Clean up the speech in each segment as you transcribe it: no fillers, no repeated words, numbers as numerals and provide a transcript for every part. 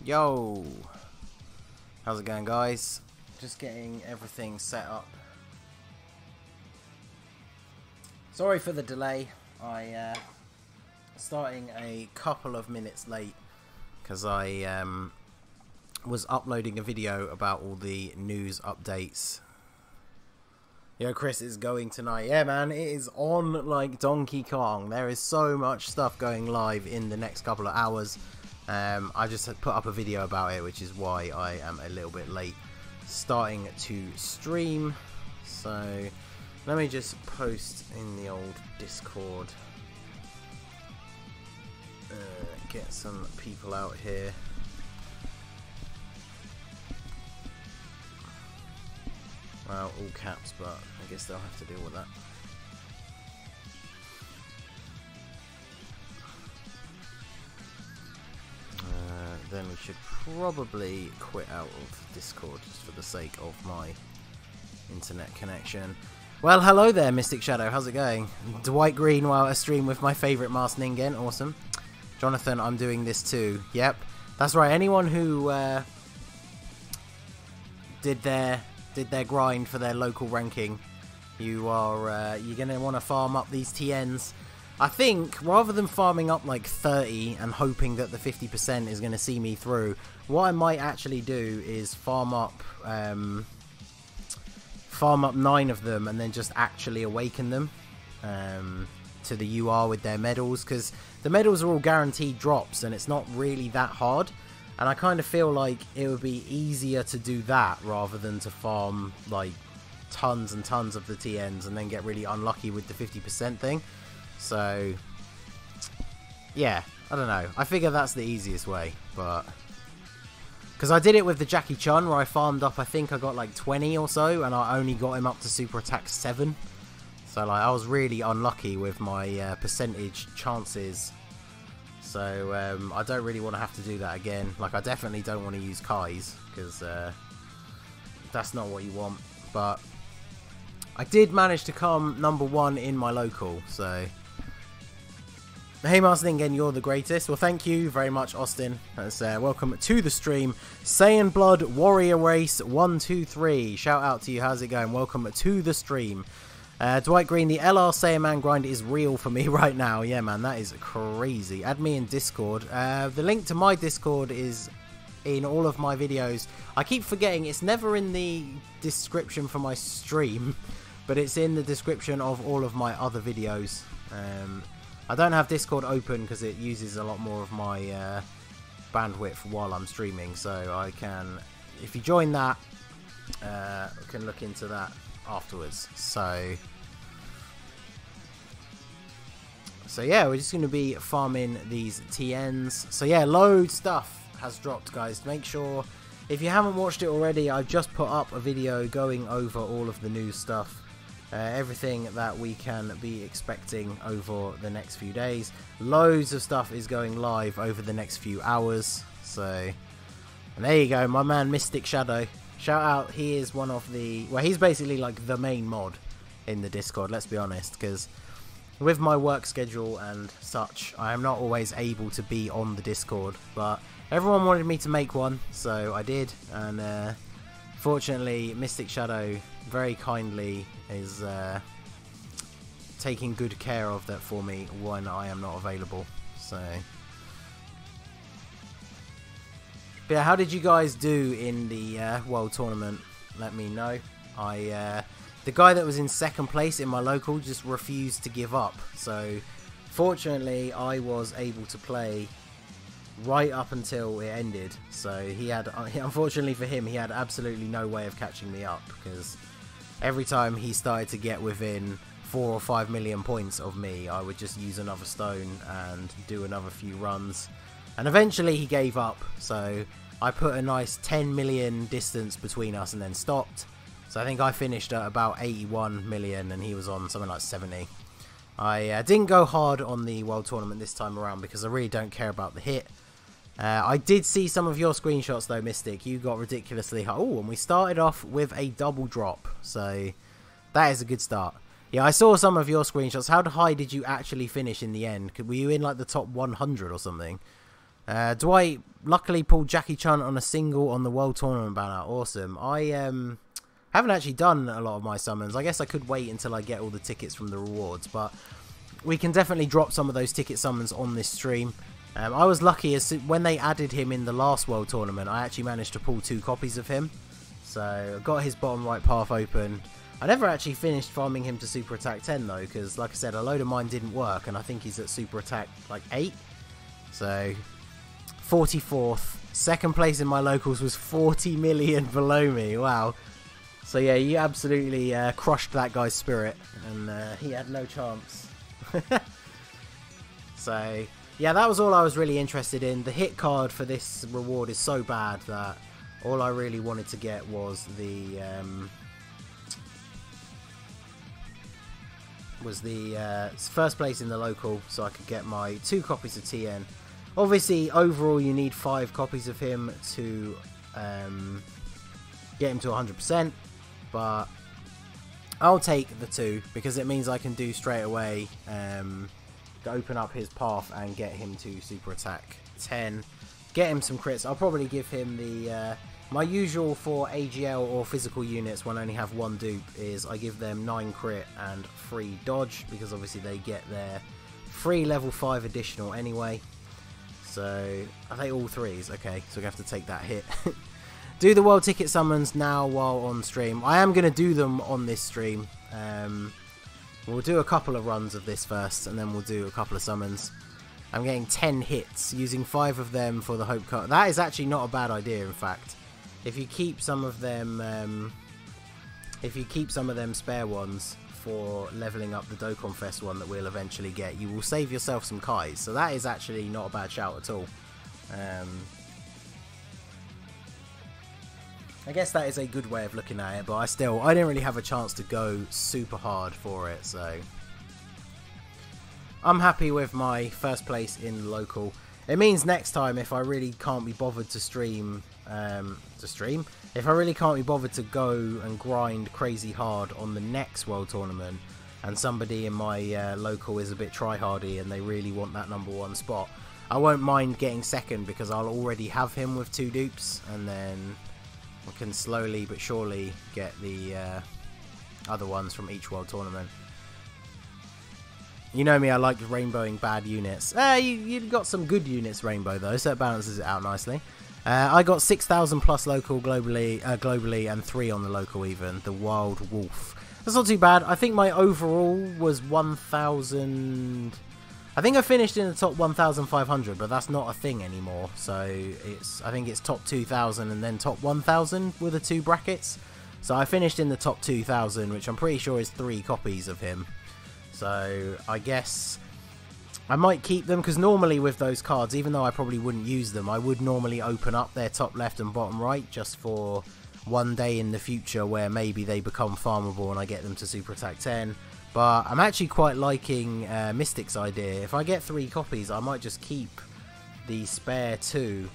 Yo, how's it going, guys? Just getting everything set up. Sorry for the delay. I starting a couple of minutes late because I was uploading a video about all the news updates. Yo, Chris is going tonight. Yeah, man, it is on like Donkey Kong. There is so much stuff going live in the next couple of hours. I just put up a video about it, which is why I am a little bit late starting to stream. So let me just post in the old Discord. Get some people out here. Well, all caps, but I guess they'll have to deal with that. Then we should probably quit out of Discord just for the sake of my internet connection. Well, hello there, Mystic Shadow. How's it going? Dwight Green while a stream with my favourite mask Ningen. Awesome. Jonathan, I'm doing this too. Yep, that's right. Anyone who did their grind for their local ranking, you're gonna want to farm up these Tiens. I think rather than farming up like 30 and hoping that the 50% is going to see me through, what I might actually do is farm up 9 of them and then just actually awaken them to the UR with their medals, because the medals are all guaranteed drops and it's not really that hard. And I kind of feel like it would be easier to do that rather than to farm like tons and tons of the TNs and then get really unlucky with the 50% thing. So yeah, I don't know. I figure that's the easiest way, but because I did it with the Jackie Chun where I farmed up, I think I got like 20 or so, and I only got him up to super attack 7. So like I was really unlucky with my percentage chances. So I don't really want to have to do that again. Like I definitely don't want to use Kai's because that's not what you want. But I did manage to come #1 in my local, so hey Master Ningen, you're the greatest. Well, thank you very much, Austin. Welcome to the stream. Saiyan Blood Warrior Race 123. Shout out to you. How's it going? Welcome to the stream. Dwight Green, the LR Saiyan Man grind is real for me right now. Yeah, man, that is crazy. Add me in Discord. The link to my Discord is in all of my videos. I keep forgetting it's never in the description for my stream, but it's in the description of all of my other videos. I don't have Discord open because it uses a lot more of my bandwidth while I'm streaming, so I can, if you join that, I can look into that afterwards. So yeah, we're just going to be farming these TNs. So yeah, loads stuff has dropped, guys. Make sure, if you haven't watched it already, I've just put up a video going over all of the news stuff. Everything that we can be expecting over the next few days. Loads of stuff is going live over the next few hours. So, and there you go, my man Mystic Shadow. Shout out, he is one of the, well, he's basically like the main mod in the Discord, let's be honest, because with my work schedule and such, I am not always able to be on the Discord, but everyone wanted me to make one, so I did, and fortunately Mystic Shadow very kindly is taking good care of that for me when I am not available. So but yeah, how did you guys do in the World Tournament? Let me know. The guy that was in second place in my local just refused to give up. So fortunately, I was able to play right up until it ended. So he had, unfortunately for him, he had absolutely no way of catching me up, because every time he started to get within 4 or 5 million points of me, I would just use another stone and do another few runs. And eventually he gave up, so I put a nice 10 million distance between us and then stopped. So I think I finished at about 81 million and he was on something like 70. I didn't go hard on the World Tournament this time around because I really don't care about the hit. I did see some of your screenshots though, Mystic. You got ridiculously high. Oh, and we started off with a double drop, so that is a good start. Yeah, I saw some of your screenshots. How high did you actually finish in the end? Were you in like the top 100 or something? Dwight luckily pulled Jackie Chun on a single on the World Tournament banner. Awesome. I haven't actually done a lot of my summons. I guess I could wait until I get all the tickets from the rewards, but we can definitely drop some of those ticket summons on this stream. I was lucky as when they added him in the last World Tournament, I actually managed to pull 2 copies of him. So I got his bottom right path open. I never actually finished farming him to Super Attack 10 though, because like I said, a load of mine didn't work, and I think he's at Super Attack like 8. So 44th. Second place in my locals was 40 million below me. Wow. So yeah, you absolutely crushed that guy's spirit, and he had no chance. So yeah, that was all I was really interested in. The hit card for this reward is so bad that all I really wanted to get was the first place in the local, so I could get my 2 copies of Tien. Obviously, overall, you need 5 copies of him to get him to 100%, but I'll take the 2 because it means I can do straight away to open up his path and get him to Super Attack 10, get him some crits. I'll probably give him the my usual for AGL or physical units when I only have 1 dupe is I give them 9 crit and 3 dodge, because obviously they get their free level 5 additional anyway. So I take all 3s. Okay, so we have to take that hit. Do the world ticket summons now while on stream. I am going to do them on this stream. We'll do a couple of runs of this first, and then we'll do a couple of summons. I'm getting 10 hits, using 5 of them for the hope card. That is actually not a bad idea, in fact. If you keep some of them, spare ones for leveling up the Dokkan Fest one that we'll eventually get, you will save yourself some Kais. So that is actually not a bad shout at all. I guess that is a good way of looking at it, but I didn't really have a chance to go super hard for it, so I'm happy with my first place in local. It means next time, if I really can't be bothered to stream, if I really can't be bothered to go and grind crazy hard on the next World Tournament, and somebody in my local is a bit tryhardy and they really want that #1 spot, I won't mind getting second, because I'll already have him with 2 dupes, and then we can slowly but surely get the other ones from each World Tournament. You know me, I like rainbowing bad units. You got some good units rainbow though, so it balances it out nicely. I got 6,000 plus local globally, and 3 on the local even. The Wild Wolf. That's not too bad. I think my overall was 1,000. I think I finished in the top 1,500, but that's not a thing anymore. So I think it's top 2,000 and then top 1,000 with the 2 brackets. So I finished in the top 2,000, which I'm pretty sure is 3 copies of him. So I guess I might keep them, because normally with those cards, even though I probably wouldn't use them, I would normally open up their top left and bottom right just for one day in the future where maybe they become farmable and I get them to Super Attack 10. But I'm actually quite liking Mystic's idea. If I get 3 copies, I might just keep the spare 2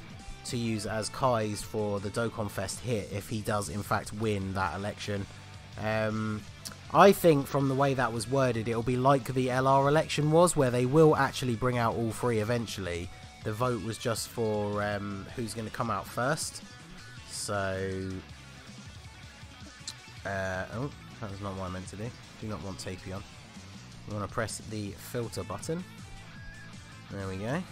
to use as Kais for the Dokkan Fest hit if he does in fact win that election. I think from the way that was worded, it'll be like the LR election was, where they will actually bring out all 3 eventually. The vote was just for who's going to come out first. So, oh, that was not what I meant to do. Do not want Tapion. You want to press the filter button. There we go.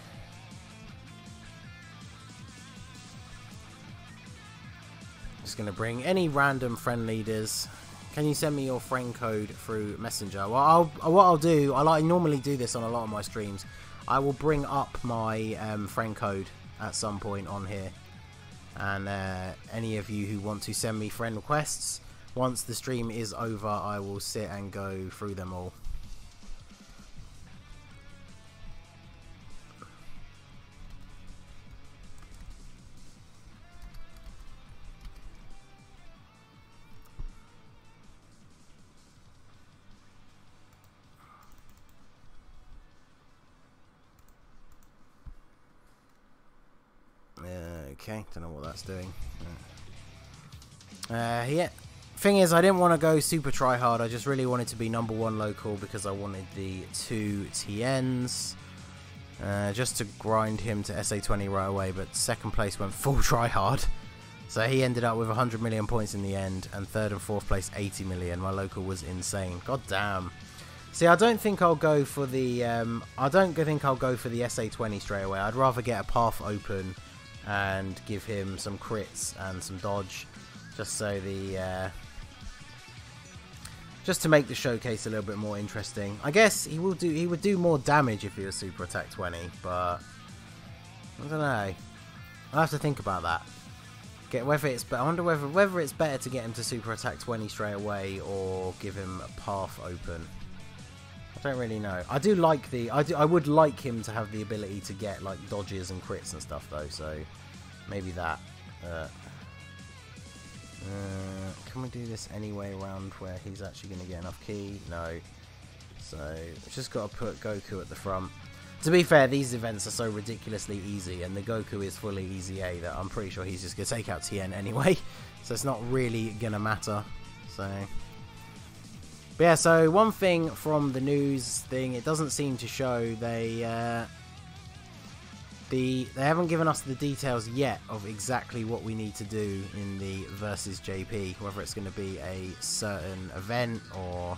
Just going to bring any random friend leaders. Can you send me your friend code through Messenger? Well, what I'll do, I normally do this on a lot of my streams. I will bring up my friend code at some point on here. And any of you who want to send me friend requests, once the stream is over, I will sit and go through them all. Okay, don't know what that's doing. Yeah. Thing is, I didn't want to go super try hard. I just really wanted to be #1 local because I wanted the 2 Tiens. just to grind him to SA20 right away, but second place went full try hard. So he ended up with 100 million points in the end, and third and fourth place 80 million. My local was insane. God damn. See, I don't think I'll go for the SA20 straight away. I'd rather get a path open and give him some crits and some dodge, just so just to make the showcase a little bit more interesting. I guess he would do more damage if he was super attack 20, but I don't know. I'll have to think about that. I wonder whether it's better to get him to super attack 20 straight away or give him a path open. I don't really know. I would like him to have the ability to get like dodges and crits and stuff though, so maybe that. Can we do this anyway around where he's actually going to get enough key? No. So we've just got to put Goku at the front. To be fair, these events are so ridiculously easy, and the Goku is fully easy A that I'm pretty sure he's just going to take out Tien anyway. So it's not really going to matter. So, but yeah, so one thing from the news thing, it doesn't seem to show they haven't given us the details yet of exactly what we need to do in the versus JP, whether it's going to be a certain event or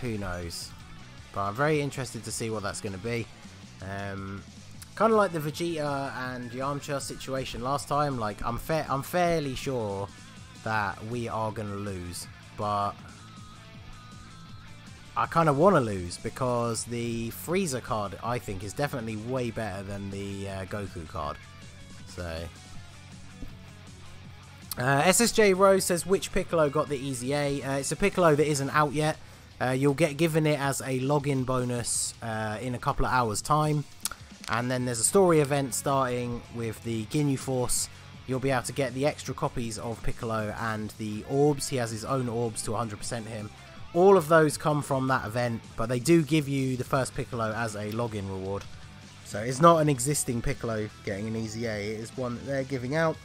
who knows. But I'm very interested to see what that's going to be. Kind of like the Vegeta and Yamcha situation last time. Like I'm fairly sure that we are going to lose, but I kind of want to lose because the Frieza card, I think, is definitely way better than the Goku card. So, SSJ Rose says, which Piccolo got the easy A? It's a Piccolo that isn't out yet. You'll get given it as a login bonus in a couple of hours' time. And then there's a story event starting with the Ginyu Force. You'll be able to get the extra copies of Piccolo and the orbs. He has his own orbs to 100% him. All of those come from that event, but they do give you the first Piccolo as a login reward. So it's not an existing Piccolo getting an easy A, it is one that they're giving out.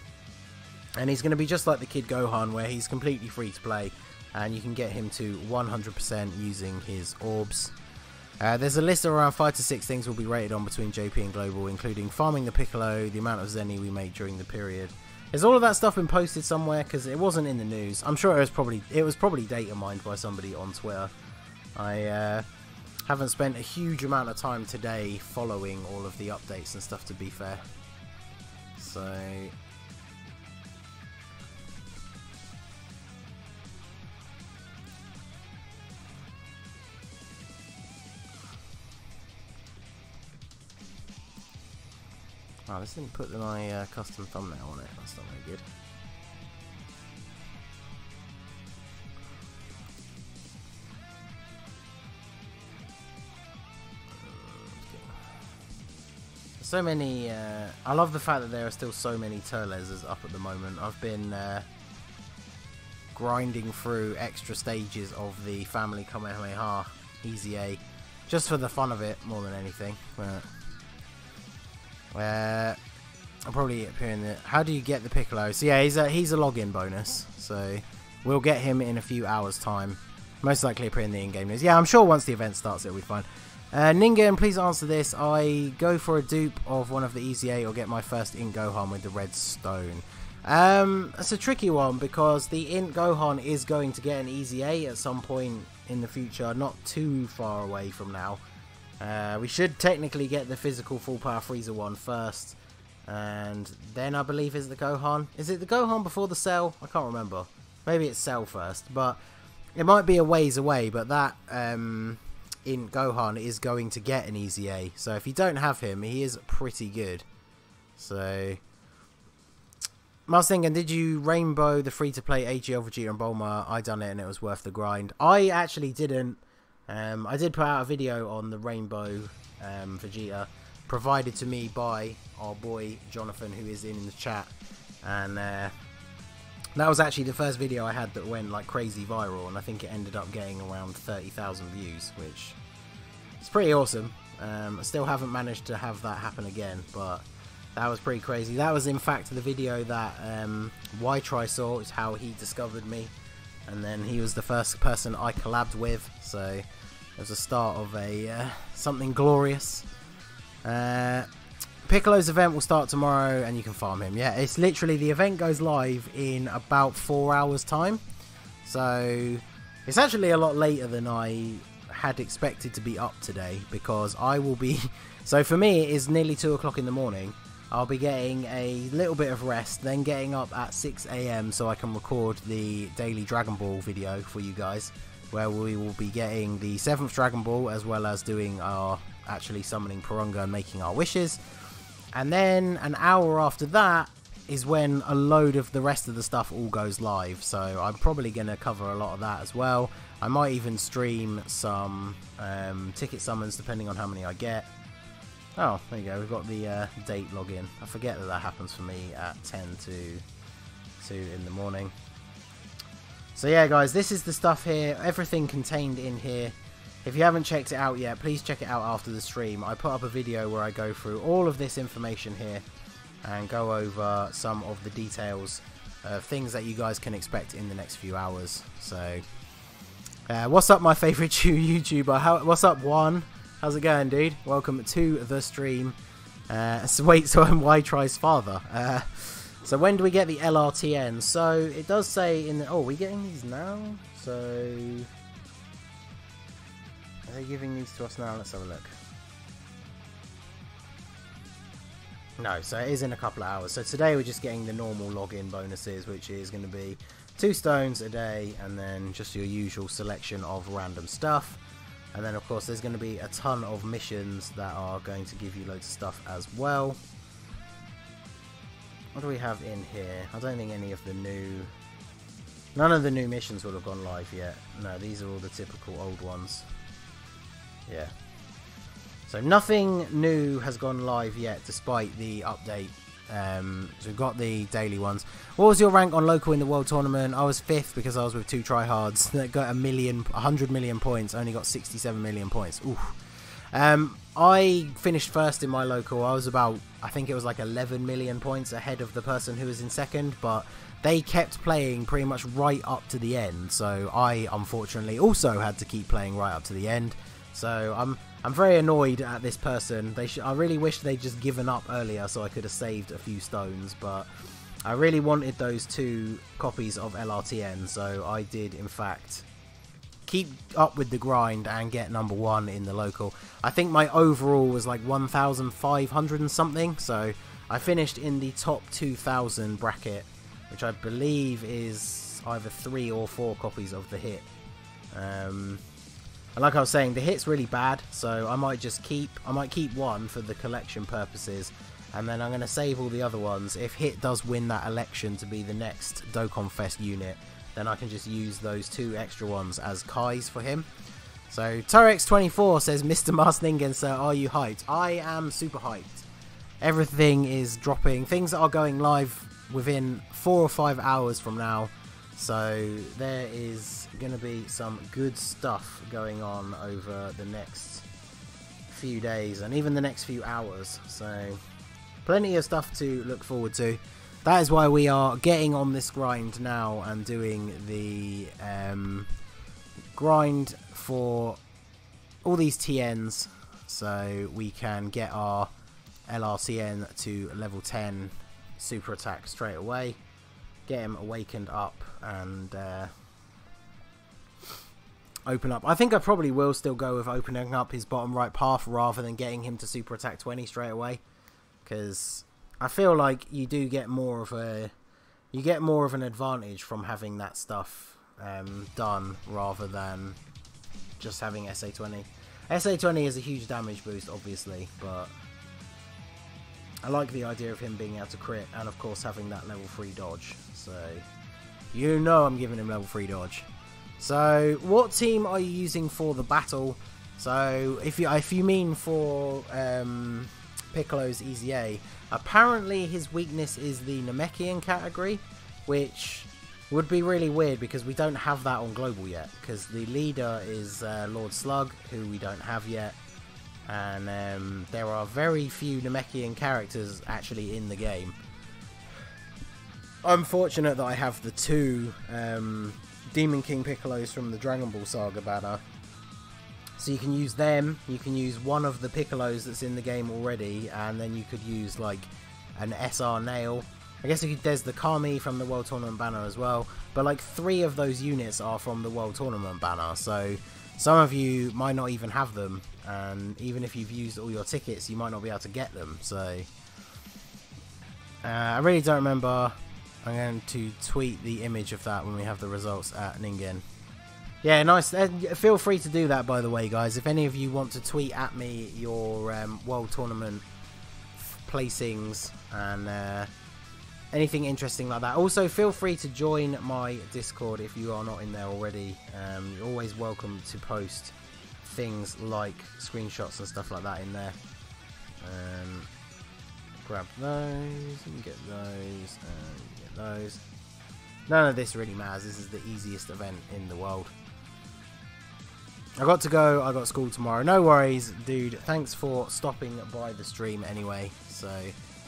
And he's going to be just like the Kid Gohan, where he's completely free to play, and you can get him to 100% using his orbs. There's a list of around 5 to 6 things will be rated on between JP and Global, including farming the Piccolo, the amount of Zenny we made during the period. Has all of that stuff been posted somewhere? Because it wasn't in the news. I'm sure it was probably data mined by somebody on Twitter. I haven't spent a huge amount of time today following all of the updates and stuff, to be fair. So oh, this didn't put my custom thumbnail on it. That's not very good. So many. I love the fact that there are still so many Turlesers up at the moment. I've been grinding through extra stages of the Family Kamehameha Easy A, just for the fun of it more than anything. But I'll probably appear in the. How do you get the Piccolo? So yeah, he's a login bonus. So we'll get him in a few hours' time. Most likely appear in the in-game news. Yeah, I'm sure once the event starts, it'll be fine. Ningen, please answer this. I go for a dupe of one of the Easy A or get my first Int Gohan with the red stone. That's a tricky one because the Int Gohan is going to get an Easy A at some point in the future, not too far away from now. We should technically get the physical full power Frieza one first, and then I believe is the Gohan. Is it the Gohan before the Cell? I can't remember. Maybe it's Cell first, but it might be a ways away. But that Int Gohan is going to get an Easy A, so if you don't have him, he is pretty good. So I was thinking, did you rainbow the free-to-play AGL Vegeta and Bulma? I done it and it was worth the grind. I actually didn't. I did put out a video on the Rainbow Vegeta, provided to me by our boy Jonathan, who is in the chat, and that was actually the first video I had that went like crazy viral, and I think it ended up getting around 30,000 views, which is pretty awesome. I still haven't managed to have that happen again, but that was pretty crazy. That was in fact the video that Y-Try saw, is how he discovered me, and then he was the first person I collabed with, so it was the start of a something glorious. Piccolo's event will start tomorrow and you can farm him. Yeah, it's literally, the event goes live in about 4 hours time. So it's actually a lot later than I had expected to be up today, because I will be... So for me, it is nearly 2 o'clock in the morning. I'll be getting a little bit of rest, then getting up at 6 AM so I can record the daily Dragon Ball video for you guys, where we will be getting the 7th Dragon Ball, as well as doing our actually summoning Purunga and making our wishes. And then an hour after that is when a load of the rest of the stuff all goes live, so I'm probably going to cover a lot of that as well. I might even stream some ticket summons depending on how many I get. Oh, there you go, we've got the date login. I forget that that happens for me at 10 to 2 in the morning. So yeah guys, this is the stuff here, everything contained in here. If you haven't checked it out yet, please check it out after the stream. I put up a video where I go through all of this information here and go over some of the details of things that you guys can expect in the next few hours. So, what's up my favourite YouTuber? What's up Juan? How's it going, dude? Welcome to the stream. So I'm Y-Try's father. So when do we get the LRTN? So it does say in the... Oh, are we getting these now? So... Are they giving these to us now? Let's have a look. No, so it is in a couple of hours. So today we're just getting the normal login bonuses, which is going to be 2 stones a day, and then just your usual selection of random stuff. And then of course there's going to be a ton of missions that are going to give you loads of stuff as well. What do we have in here? I don't think any of the new... None of the new missions will have gone live yet. No, these are all the typical old ones. Yeah. So nothing new has gone live yet, despite the update. So we've got the daily ones. What was your rank on local in the world tournament? I was 5th because I was with 2 tryhards that got 100 million points. Only got 67 million points. Oof. I finished 1st in my local. I was about, I think it was like 11 million points ahead of the person who was in 2nd, but they kept playing pretty much right up to the end. So I unfortunately also had to keep playing right up to the end. So I'm very annoyed at this person. I really wish they'd just given up earlier so I could have saved a few stones, but I really wanted those 2 copies of LRTN, so I did in fact keep up with the grind and get number 1 in the local. I think my overall was like 1,500 and something, so I finished in the top 2,000 bracket, which I believe is either 3 or 4 copies of the hit. And like I was saying, the hit's really bad, so I might keep 1 for the collection purposes, and then I'm going to save all the other ones. If hit does win that election to be the next Dokkan Fest unit, then I can just use those 2 extra ones as Kais for him. So Turex24 says, Mr. Master Ningen, sir, are you hyped? I am super hyped. Everything is dropping. Things are going live within 4 or 5 hours from now. So there is going to be some good stuff going on over the next few days and even the next few hours. So plenty of stuff to look forward to. That is why we are getting on this grind now and doing the grind for all these Tiens, so we can get our LRCN to level 10 super attack straight away. Get him awakened up and open up. I think I probably will still go with opening up his bottom right path rather than getting him to super attack 20 straight away, because I feel like you do get more of an advantage from having that stuff done rather than just having SA20. SA20 is a huge damage boost, obviously, but I like the idea of him being able to crit, and of course having that level 3 dodge. So you know I'm giving him level 3 dodge. So what team are you using for the battle? So if you mean for Piccolo's EZA, apparently his weakness is the Namekian category, which would be really weird because we don't have that on global yet, because the leader is Lord Slug, who we don't have yet. And there are very few Namekian characters actually in the game. I'm fortunate that I have the 2 Demon King Piccolos from the Dragon Ball Saga banner. So you can use them, you can use one of the Piccolos that's in the game already, and then you could use like an SR Nail. I guess there's the Kami from the World Tournament banner as well, but like 3 of those units are from the World Tournament banner, so some of you might not even have them, and even if you've used all your tickets, you might not be able to get them, so I really don't remember. I'm going to tweet the image of that when we have the results at Ningen. Yeah, nice. Feel free to do that, by the way, guys. If any of you want to tweet at me your World Tournament placings and anything interesting like that. Also, feel free to join my Discord if you are not in there already. You're always welcome to post things like screenshots and stuff like that in there. Grab those, and get those, and get those. None of this really matters. This is the easiest event in the world. I got to go. I got school tomorrow. No worries, dude. Thanks for stopping by the stream anyway. So,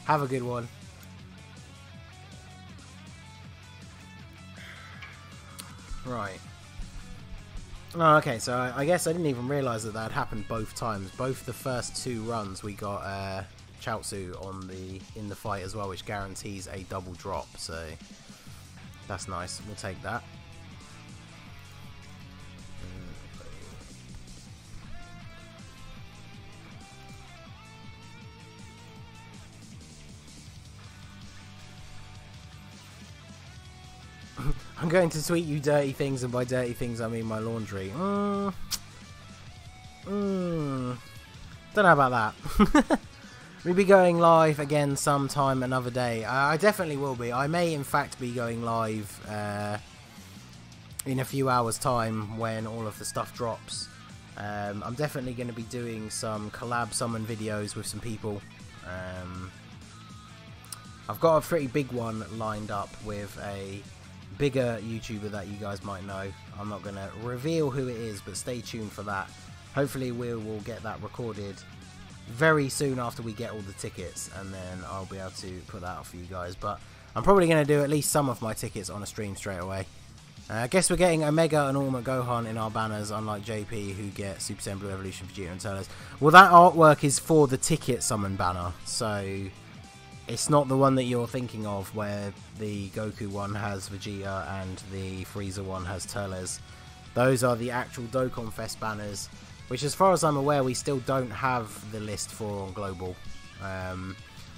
have a good one. Right. Oh, okay, so I guess I didn't even realise that had happened both times. Both the first 2 runs we got Chaozu in the fight as well, which guarantees a double drop, so that's nice. We'll take that. I'm going to tweet you dirty things, and by dirty things I mean my laundry. Don't know about that. We'll be going live again sometime another day. I definitely will be. I may in fact be going live in a few hours time when all of the stuff drops. I'm definitely going to be doing some collab summon videos with some people. I've got a pretty big one lined up with a bigger YouTuber that you guys might know. I'm not going to reveal who it is, but stay tuned for that. Hopefully we will get that recorded very soon after we get all the tickets, and then I'll be able to put that out for you guys. But I'm probably going to do at least some of my tickets on a stream straight away. I guess we're getting Omega and Ultimate Gohan in our banners, unlike JP, who get Super Saiyan Blue Evolution, Vegeta and Turles. Well, that artwork is for the ticket summon banner, so it's not the one that you're thinking of, where the Goku one has Vegeta and the Frieza one has Turles. Those are the actual Dokkan Fest banners, which, as far as I'm aware, we still don't have the list for on Global.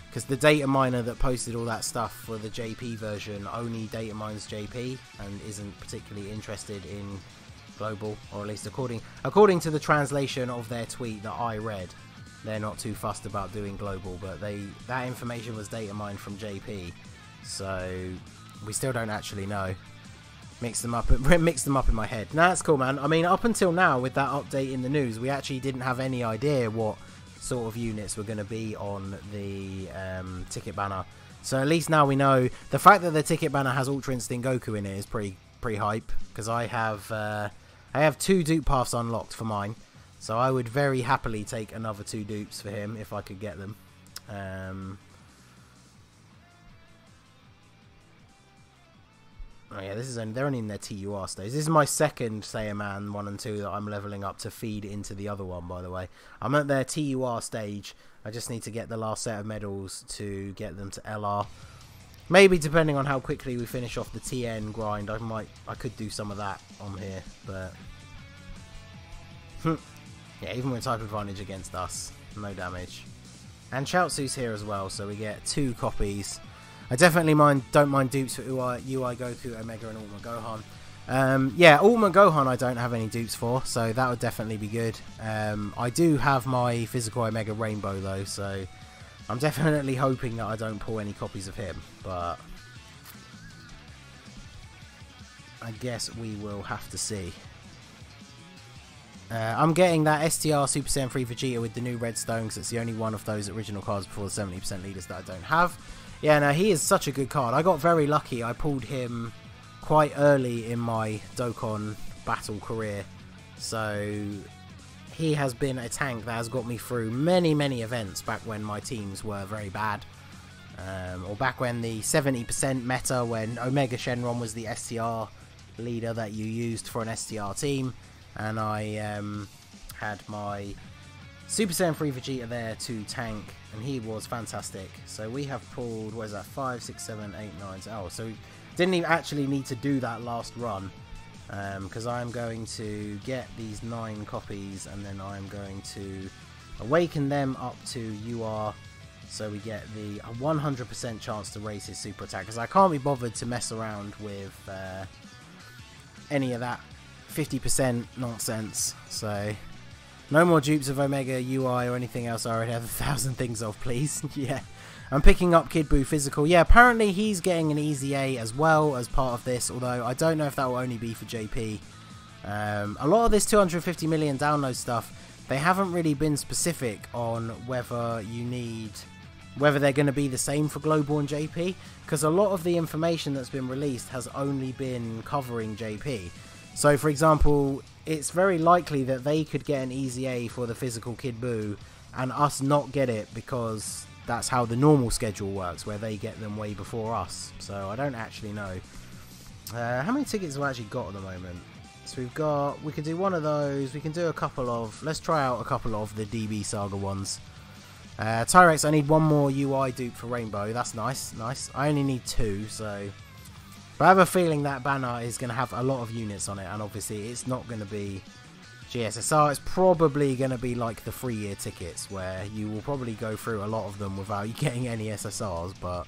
Because the data miner that posted all that stuff for the JP version only data mines JP and isn't particularly interested in Global, or at least according to the translation of their tweet that I read. They're not too fussed about doing Global, but that information was data mined from JP, so we still don't actually know. Mix them up in my head. Nah, that's cool, man. I mean, up until now, with that update in the news, we actually didn't have any idea what sort of units were going to be on the ticket banner. So at least now we know. The fact that the ticket banner has Ultra Instinct Goku in it is pretty hype, because I have 2 dupe paths unlocked for mine. So I would very happily take another 2 dupes for him if I could get them. Oh yeah, they're only in their TUR stage. This is my second Saiyaman 1 and 2 that I'm leveling up to feed into the other one, by the way. I'm at their TUR stage. I just need to get the last set of medals to get them to LR. Maybe, depending on how quickly we finish off the Tien grind, I could do some of that on here, but yeah, even with type advantage against us, no damage. And Chaozu's here as well, so we get 2 copies. I definitely don't mind dupes for UI Goku, Omega and Ultimate Gohan. Yeah, Ultimate Gohan I don't have any dupes for, so that would definitely be good. I do have my physical Omega Rainbow though, so I'm definitely hoping that I don't pull any copies of him, but I guess we will have to see. I'm getting that STR Super Saiyan 3 Vegeta with the new Redstone, because it's the only one of those original cards before the 70% leaders that I don't have. Yeah, no, he is such a good card. I got very lucky. I pulled him quite early in my Dokkan Battle career. So he has been a tank that has got me through many, many events back when my teams were very bad. Or back when the 70% meta, when Omega Shenron was the STR leader that you used for an STR team. And I had my Super Saiyan 3 Vegeta there to tank, and he was fantastic. So we have pulled, what is that, 5, 6, 7, 8, 9, oh, so didn't even actually need to do that last run, because I'm going to get these 9 copies, and then I'm going to awaken them up to UR, so we get the 100% chance to raise his super attack, because I can't be bothered to mess around with any of that 50% nonsense. So no more dupes of Omega UI or anything else I already have 1,000 things of, please. Yeah, I'm picking up Kid Buu physical. Yeah, apparently he's getting an easy A as well as part of this, although I don't know if that will only be for JP. A lot of this 250 million download stuff, they haven't really been specific on whether they're going to be the same for Global and JP, because a lot of the information that's been released has only been covering JP. So for example, it's very likely that they could get an easy A for the physical Kid Buu and us not get it, because that's how the normal schedule works, where they get them way before us. So I don't actually know. How many tickets have I actually got at the moment? So we could do one of those, we can do a couple of, let's try out a couple of the DB Saga ones. Tyrex, I need one more UI dupe for Rainbow, that's nice, nice. I only need 2, so... But I have a feeling that banner is going to have a lot of units on it, and obviously it's not going to be GSSR, it's probably going to be like the 3-year tickets, where you will probably go through a lot of them without you getting any SSRs, but...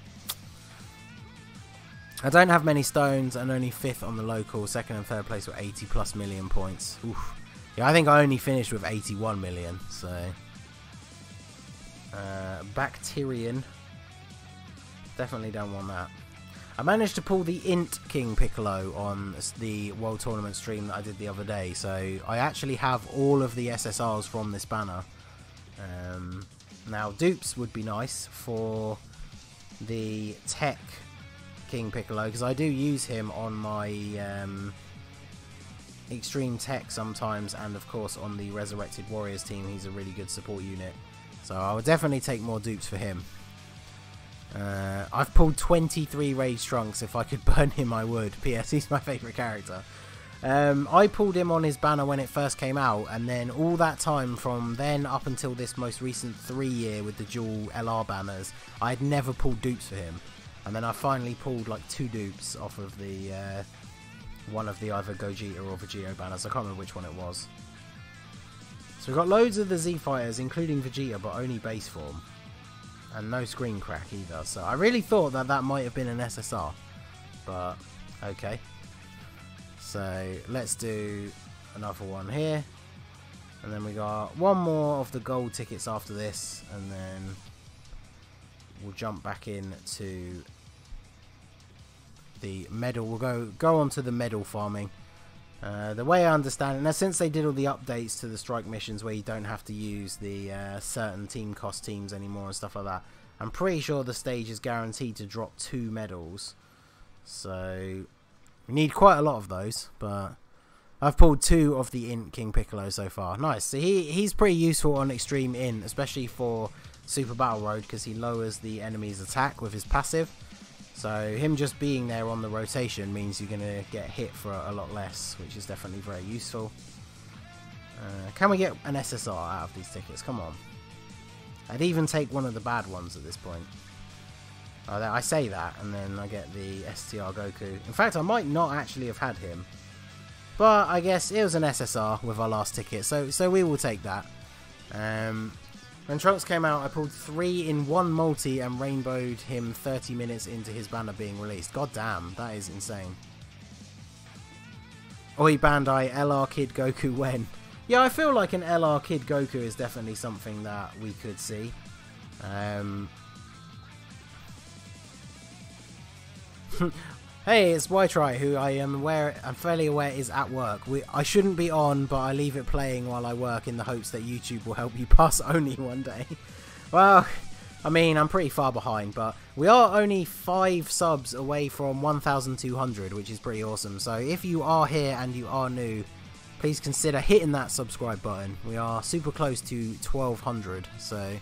I don't have many stones, and only 5th on the local, 2nd and 3rd place with 80+ million points. Oof. Yeah, I think I only finished with 81 million, so... Bacterian. Definitely don't want that. I managed to pull the Int King Piccolo on the World Tournament stream that I did the other day, so I actually have all of the SSRs from this banner. Now, dupes would be nice for the Tech King Piccolo, because I do use him on my Extreme Tech sometimes, and of course on the Resurrected Warriors team he's a really good support unit. So I would definitely take more dupes for him. I've pulled 23 Rage Trunks. If I could burn him, I would. P.S. He's my favourite character. I pulled him on his banner when it first came out, and then all that time from then up until this most recent 3-year with the dual LR banners, I had never pulled dupes for him. And then I finally pulled like 2 dupes off of the one of the either Gogeta or Vegito banners. I can't remember which one it was. So we've got loads of the Z Fighters, including Vegeta, but only base form. And no screen crack either. So I really thought that that might have been an SSR. But, okay. So let's do another one here. And then we got one more of the gold tickets after this. And then we'll jump back into the medal. We'll go on to the medal farming. The way I understand it, now since they did all the updates to the strike missions where you don't have to use the certain team cost teams anymore and stuff like that, I'm pretty sure the stage is guaranteed to drop 2 medals. So we need quite a lot of those, but I've pulled 2 of the Int King Piccolo so far. Nice. So he's pretty useful on Extreme Int, especially for Super Battle Road, because he lowers the enemy's attack with his passive. So him just being there on the rotation means you're going to get hit for a lot less, which is definitely very useful. Can we get an SSR out of these tickets? Come on. I'd even take one of the bad ones at this point. I say that, and then I get the STR Goku. In fact, I might not actually have had him. But I guess it was an SSR with our last ticket, so we will take that. When Trunks came out, I pulled 3 in 1 multi and rainbowed him 30 minutes into his banner being released. God damn, that is insane. Oi Bandai, LR Kid Goku when? Yeah, I feel like an LR Kid Goku is definitely something that we could see. Hey, it's Ytry, who I'm fairly aware is at work. I shouldn't be on, but I leave it playing while I work in the hopes that YouTube will help you pass only one day. Well, I mean, I'm pretty far behind, but we are only 5 subs away from 1,200, which is pretty awesome. So if you are here and you are new, please consider hitting that subscribe button. We are super close to 1,200, so...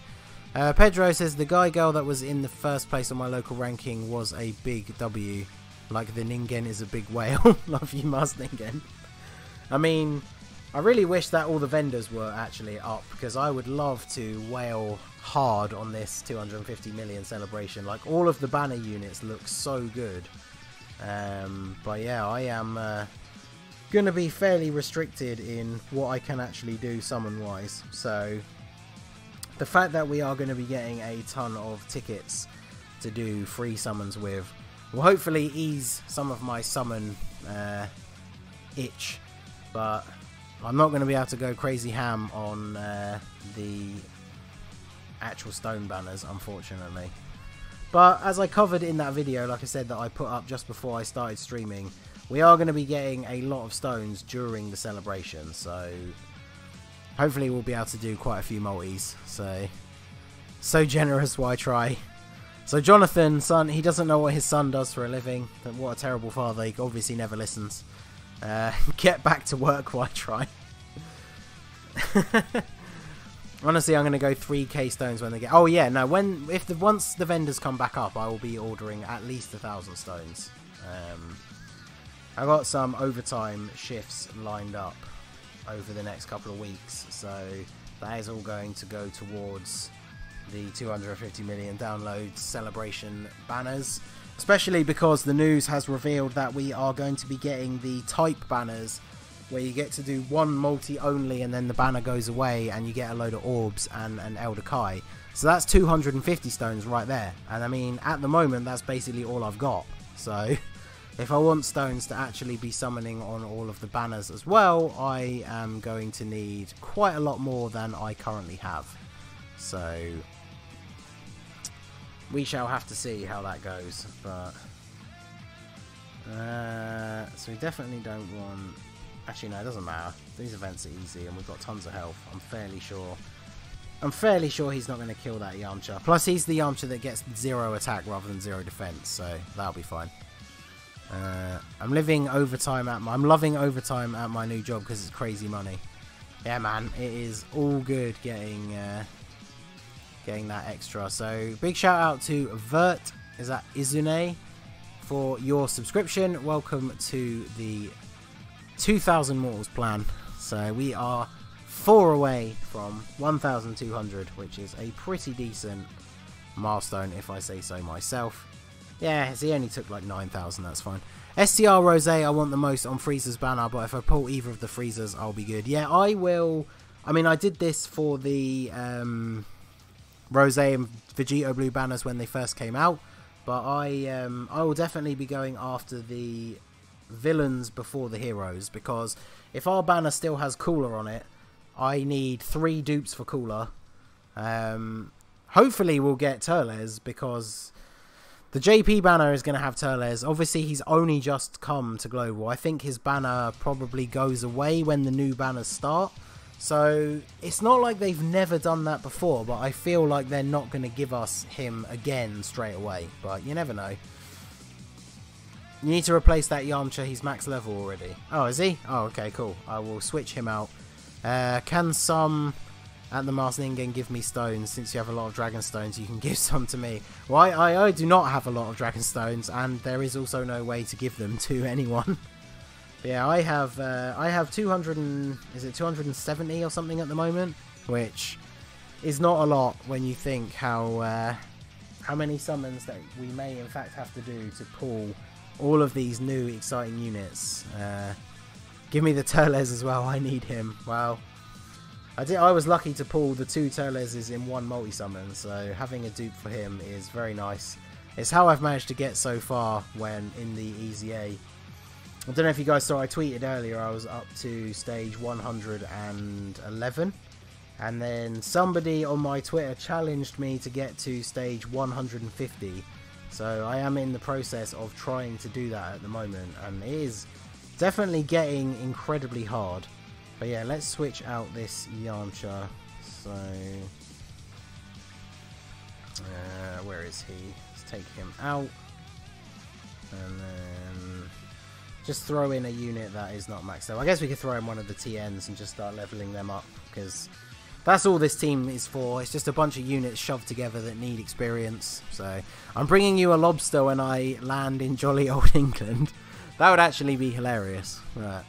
Pedro says, the girl that was in the first place on my local ranking was a big W. Like the Ningen is a big whale. Love you, Mars Ningen. I mean, I really wish that all the vendors were actually up, because I would love to wail hard on this 250 million celebration. Like, all of the banner units look so good. But yeah, I am going to be fairly restricted in what I can actually do summon-wise. So the fact that we are going to be getting a ton of tickets to do free summons with will hopefully ease some of my summon itch. But I'm not going to be able to go crazy ham on the actual stone banners, unfortunately. But as I covered in that video, like I said, that I put up just before I started streaming, we are going to be getting a lot of stones during the celebration. So hopefully we'll be able to do quite a few multis. So generous, why try? So Jonathan, son, he doesn't know what his son does for a living. What a terrible father. He obviously never listens. Get back to work, why try? Honestly, I'm going to go 3k stones when they get... Oh yeah, no, once the vendors come back up, I will be ordering at least 1,000 stones. I got some overtime shifts lined up over the next couple of weeks, so that is all going to go towards the 250 million download celebration banners, especially because the news has revealed that we are going to be getting the type banners, where you get to do one multi only and then the banner goes away and you get a load of orbs and an Elder Kai. So that's 250 stones right there, and I mean, at the moment that's basically all I've got. So if I want stones to actually be summoning on all of the banners as well, I am going to need quite a lot more than I currently have. So we shall have to see how that goes. But so we definitely don't want... Actually, no, it doesn't matter. These events are easy and we've got tons of health. I'm fairly sure he's not going to kill that Yamcha. Plus, he's the Yamcha that gets 0 attack rather than 0 defense, so that'll be fine. I'm loving overtime at my new job because it's crazy money. Yeah, man, it is all good getting that extra. So big shout out to Vert, is that Izune, for your subscription. Welcome to the 2,000 mortals plan. So we are 4 away from 1,200, which is a pretty decent milestone if I say so myself. Yeah, he only took like 9,000, that's fine. STR Rose, I want the most on Frieza's banner, but if I pull either of the Friezas, I'll be good. Yeah, I will. I mean, I did this for the Rose and Vegito Blue banners when they first came out, but I will definitely be going after the villains before the heroes, because if our banner still has Cooler on it, I need 3 dupes for Cooler. Hopefully we'll get Turles, because the JP banner is going to have Turles. Obviously, he's only just come to Global. I think his banner probably goes away when the new banners start. So, it's not like they've never done that before, but I feel like they're not going to give us him again straight away. But you never know. You need to replace that Yamcha. He's max level already. Oh, is he? Oh, okay, cool. I will switch him out. Can some... at the Mars Ningen give me stones? Since you have a lot of dragon stones, you can give some to me. Well, I do not have a lot of dragon stones, and there is also no way to give them to anyone. But yeah, I have 200 and, is it 270 or something at the moment, which is not a lot when you think how many summons that we may in fact have to do to pull all of these new exciting units. Give me the Turles as well. I need him. Wow. I was lucky to pull the 2 Turleses in one multi-summon, so having a dupe for him is very nice. It's how I've managed to get so far when in the EZA. I don't know if you guys saw, I tweeted earlier I was up to stage 111, and then somebody on my Twitter challenged me to get to stage 150, so I am in the process of trying to do that at the moment, and it is definitely getting incredibly hard. But yeah, let's switch out this Yamcha. So, where is he? Let's take him out. And then just throw in a unit that is not maxed out. I guess we could throw in one of the Tiens and just start leveling them up, because that's all this team is for. It's just a bunch of units shoved together that need experience. So, I'm bringing you a lobster when I land in jolly old England. That would actually be hilarious. Right.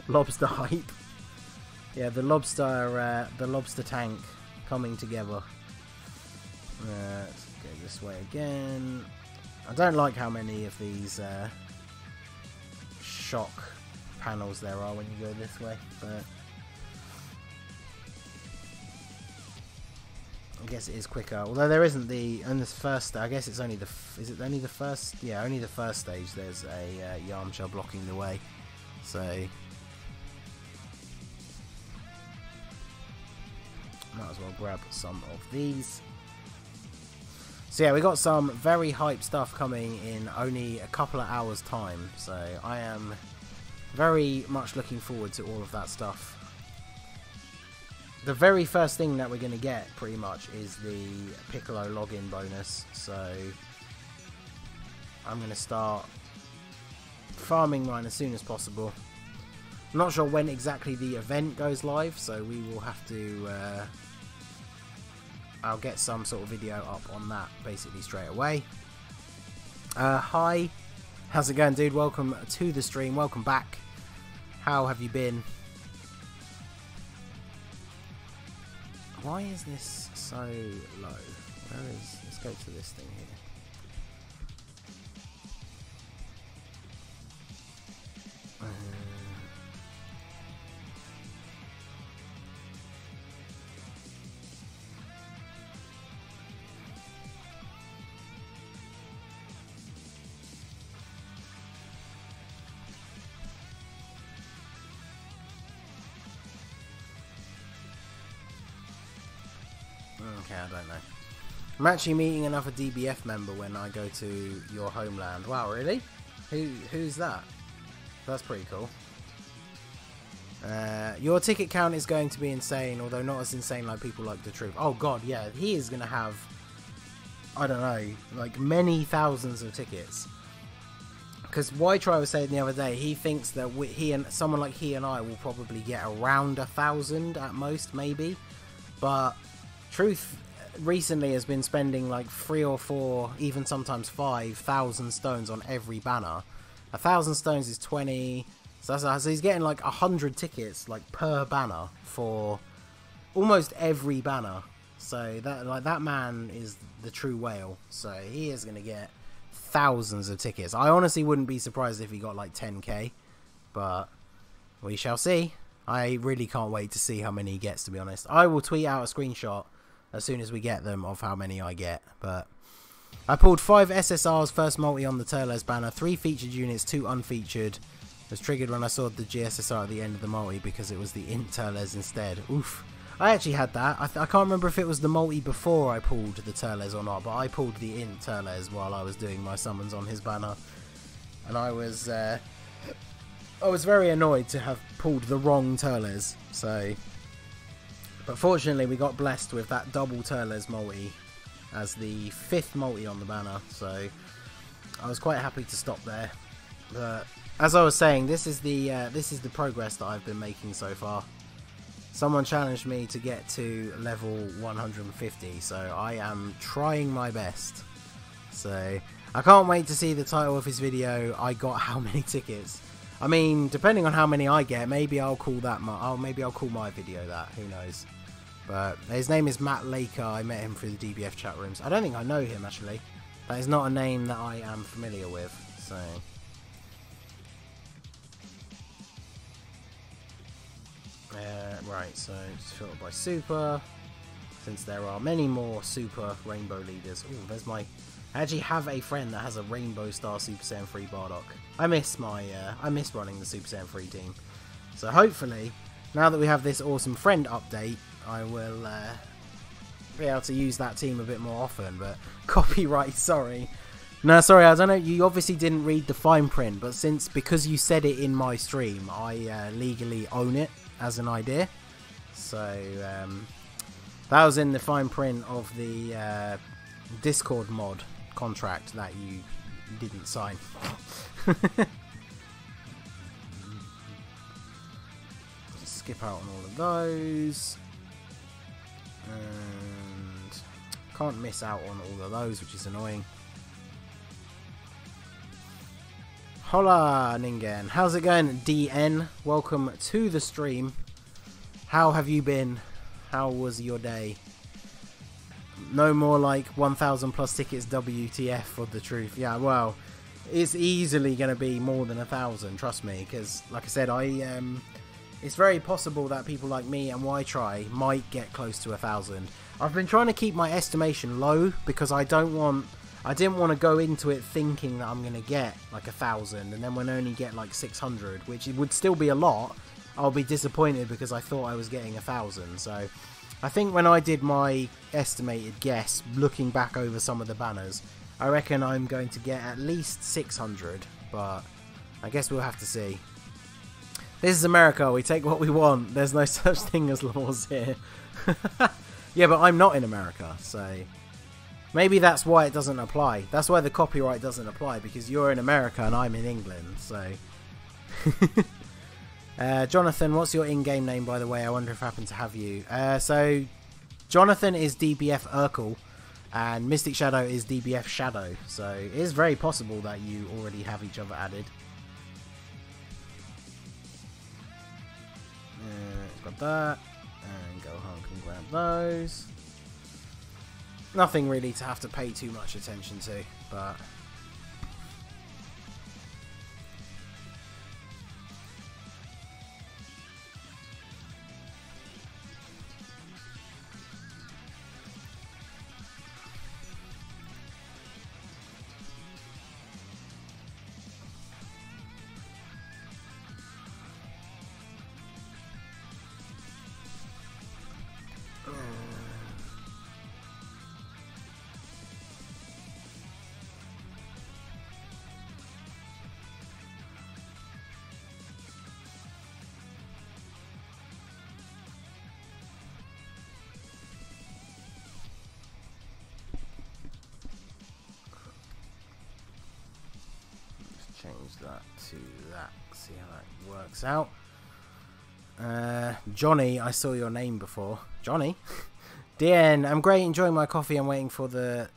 Lobster hype. Yeah, the lobster tank coming together. Let's go this way again. I don't like how many of these shock panels there are when you go this way, but I guess it is quicker. Although there isn't on this first. I guess it's only the. Is it only the first? Yeah, only the first stage. There's a Yamcha blocking the way, so might as well grab some of these. So yeah, we got some very hype stuff coming in only a couple of hours time, so I am very much looking forward to all of that stuff. The very first thing that we're going to get pretty much is the Piccolo login bonus, so I'm going to start farming mine as soon as possible. I'm not sure when exactly the event goes live, so we will have to I'll get some sort of video up on that basically straight away. Hi, how's it going, dude? Welcome to the stream, welcome back. How have you been? Why is this so low? Let's go to this thing here. Okay, I don't know. I'm actually meeting another DBF member when I go to your homeland. Wow, really? Who's that? That's pretty cool. Your ticket count is going to be insane, although not as insane like people like the truth. Oh god, yeah, he is going to have, I don't know, like many thousands of tickets. Because Y-Try was saying the other day, he thinks that someone like he and I will probably get around 1,000 at most, maybe. But Truth recently has been spending like 3 or 4, even sometimes 5,000 stones on every banner. 1,000 stones is 20, so he's getting like 100 tickets like per banner for almost every banner. So that man is the true whale. So he is going to get thousands of tickets. I honestly wouldn't be surprised if he got like 10k, but we shall see. I really can't wait to see how many he gets, to be honest. I will tweet out a screenshot as soon as we get them of how many I get. But I pulled 5 SSRs first multi on the Turles banner, 3 featured units, 2 unfeatured. It was triggered when I saw the GSSR at the end of the multi because it was the int Turles instead. Oof. I actually had that. I can't remember if it was the multi before I pulled the Turles or not, but I pulled the int Turles while I was doing my summons on his banner. And I was very annoyed to have pulled the wrong Turles, so... But fortunately we got blessed with that double Turles multi as the 5th multi on the banner, so I was quite happy to stop there. But as I was saying, this is the progress that I've been making so far. Someone challenged me to get to level 150, so I am trying my best. So I can't wait to see the title of his video, I got how many tickets. I mean, depending on how many I get, maybe I'll call that maybe I'll call my video that, who knows. But his name is Matt Laker. I met him through the DBF chat rooms. I don't think I know him, actually. That is not a name that I am familiar with, so... right, so just filtered by super. Since there are many more super rainbow leaders. Oh, there's my... I actually have a friend that has a Rainbow Star Super Saiyan 3 Bardock. I miss running the Super Saiyan 3 team. So hopefully, now that we have this awesome friend update, I will be able to use that team a bit more often. But copyright, sorry. No, sorry, I don't know. You obviously didn't read the fine print, but because you said it in my stream, I legally own it as an idea. So that was in the fine print of the Discord mod contract that you didn't sign. Just skip out on all of those, and can't miss out on all of those, which is annoying. Hola Ningen, how's it going? DN, welcome to the stream. How have you been? How was your day? No more like 1,000 plus tickets WTF for the truth. Yeah, well, it's easily going to be more than 1,000, trust me, because like I said, it's very possible that people like me and Y-Try might get close to 1,000. I've been trying to keep my estimation low because I didn't want to go into it thinking that I'm going to get like 1,000 and then when I only get like 600, which it would still be a lot, I'll be disappointed because I thought I was getting 1,000. So I think when I did my estimated guess, looking back over some of the banners, I reckon I'm going to get at least 600, but I guess we'll have to see. This is America, we take what we want. There's no such thing as laws here. Yeah, but I'm not in America, so maybe that's why it doesn't apply. That's why the copyright doesn't apply, because you're in America and I'm in England, so... Jonathan, what's your in-game name, by the way? I wonder if I happen to have you. So, Jonathan is DBF Urkel, and Mystic Shadow is DBF Shadow, so it is very possible that you already have each other added. Got that, and Gohan can grab those. Nothing really to have to pay too much attention to, but... change that to that, see how that works out. Johnny, I saw your name before. Johnny? Tien, I'm great, enjoying my coffee. I'm waiting for the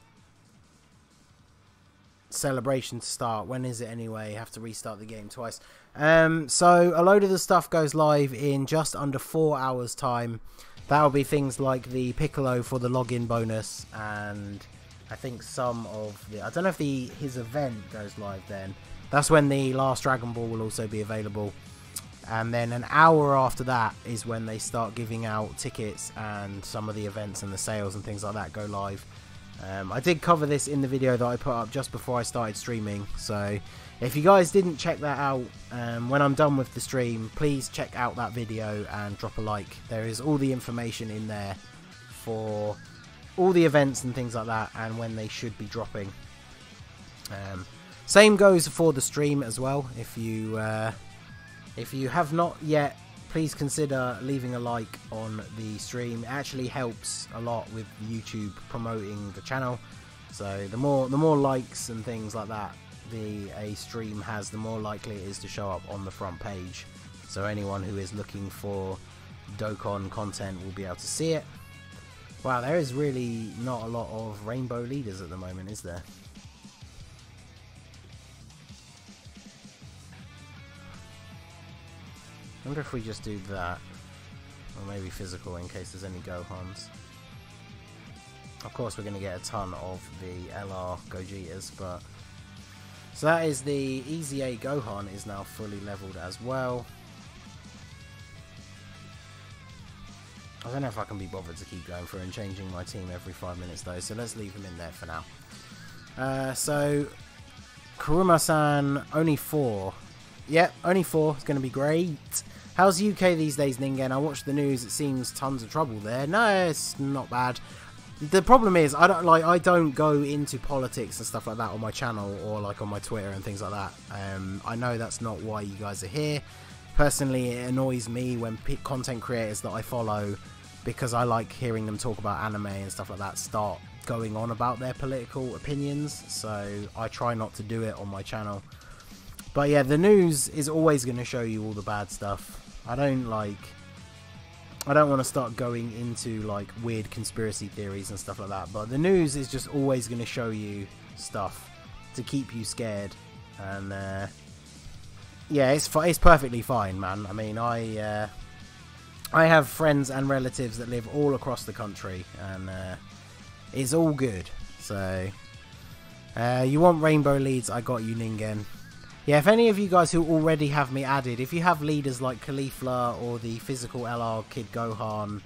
celebration to start. When is it anyway? Have to restart the game twice. So a load of the stuff goes live in just under 4 hours time. That'll be things like the Piccolo for the login bonus, and I think some of the, I don't know if his event goes live then. That's when the last Dragon Ball will also be available. And then an hour after that is when they start giving out tickets, and some of the events and the sales and things like that go live. I did cover this in the video that I put up just before I started streaming, so if you guys didn't check that out, when I'm done with the stream, please check out that video and drop a like. There is all the information in there for all the events and things like that, and when they should be dropping. Same goes for the stream as well. If you have not yet, please consider leaving a like on the stream. It actually helps a lot with YouTube promoting the channel. So the more likes and things like that a stream has, the more likely it is to show up on the front page. So anyone who is looking for Dokkan content will be able to see it. Wow, there is really not a lot of rainbow leaders at the moment, is there? I wonder if we just do that, or maybe physical in case there's any Gohans. Of course we're going to get a ton of the LR Gogetas, but... So that is the Easy A Gohan is now fully leveled as well. I don't know if I can be bothered to keep going through and changing my team every 5 minutes though, so let's leave him in there for now. So, Kuruma-san, only 4. Yep, only 4. It's going to be great. How's UK these days, Ningen? I watched the news. It seems tons of trouble there. No, it's not bad. The problem is, I don't go into politics and stuff like that on my channel or like on my Twitter and things like that. I know that's not why you guys are here. Personally, it annoys me when content creators that I follow, because I like hearing them talk about anime and stuff like that, start going on about their political opinions. So I try not to do it on my channel. But yeah, the news is always going to show you all the bad stuff. I don't want to start going into like weird conspiracy theories and stuff like that, but the news is just always going to show you stuff to keep you scared. And yeah, it's perfectly fine, man. I mean, I I have friends and relatives that live all across the country, and it's all good. So, you want rainbow leads, I got you, Ningen. Yeah, if any of you guys who already have me added, if you have leaders like Caulifla or the physical LR Kid Gohan,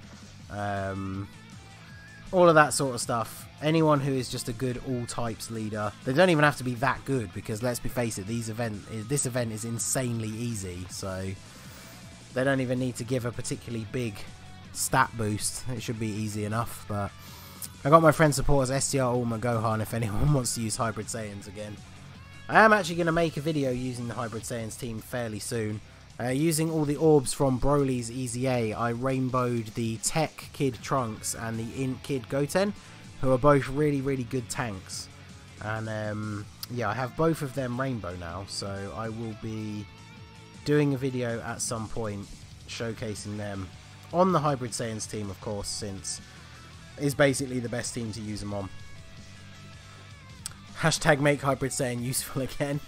all of that sort of stuff, anyone who is just a good all types leader, they don't even have to be that good, because let's be face it, this event is insanely easy, so they don't even need to give a particularly big stat boost. It should be easy enough. But I got my friend support as STR Ulma Gohan if anyone wants to use Hybrid Saiyans again. I am actually going to make a video using the Hybrid Saiyans team fairly soon. Using all the orbs from Broly's EZA, I rainbowed the Tech Kid Trunks and the Int Kid Goten, who are both really, really good tanks. And yeah, I have both of them rainbow now, so I will be doing a video at some point showcasing them on the Hybrid Saiyans team, of course, since it's basically the best team to use them on. Hashtag make Hybrid Saiyan useful again.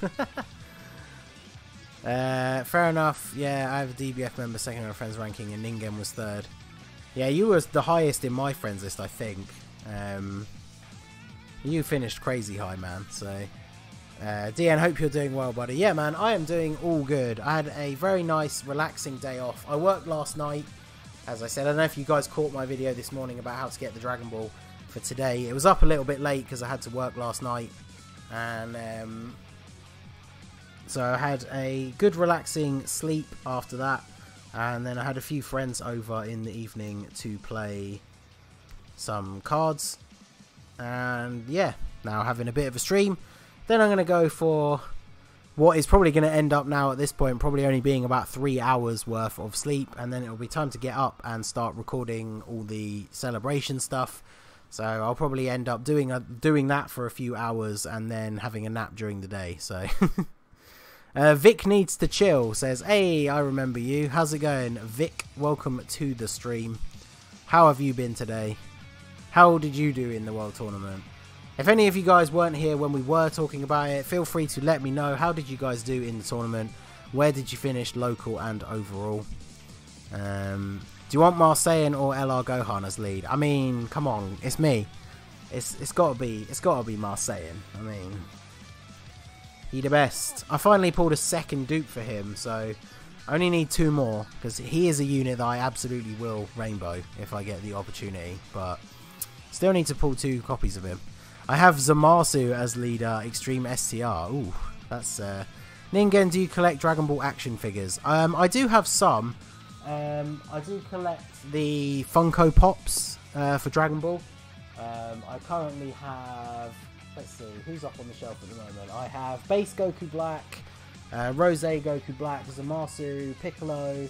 Fair enough. Yeah, I have a DBF member second in our friends ranking, and Ningen was third. Yeah, you was the highest in my friends list, I think. You finished crazy high, man. So, Tien, hope you're doing well, buddy. Yeah, man, I am doing all good. I had a very nice, relaxing day off. I worked last night, as I said. I don't know if you guys caught my video this morning about how to get the Dragon Ball for today. It was up a little bit late because I had to work last night, and so I had a good relaxing sleep after that, and then I had a few friends over in the evening to play some cards, and yeah, now having a bit of a stream. Then I'm going to go for what is probably going to end up now at this point probably only being about 3 hours worth of sleep, and then it'll be time to get up and start recording all the celebration stuff. So I'll probably end up doing that for a few hours and then having a nap during the day. So Vic needs to chill says, hey, I remember you. How's it going, Vic? Welcome to the stream. How have you been today? How did you do in the World Tournament? If any of you guys weren't here when we were talking about it, feel free to let me know. How did you guys do in the tournament? Where did you finish local and overall? Do you want Marseillan or LR Gohan as lead? I mean, come on, it's me. It's gotta be Marseillan. I mean, he the best. I finally pulled a second dupe for him, so I only need 2 more, because he is a unit that I absolutely will rainbow if I get the opportunity, but still need to pull 2 copies of him. I have Zamasu as leader, Extreme STR. Ooh, that's Ningen, do you collect Dragon Ball action figures? I do have some. I do collect the Funko Pops for Dragon Ball. I currently have, let's see, who's up on the shelf at the moment? I have Base Goku Black, Rose Goku Black, Zamasu, Piccolo,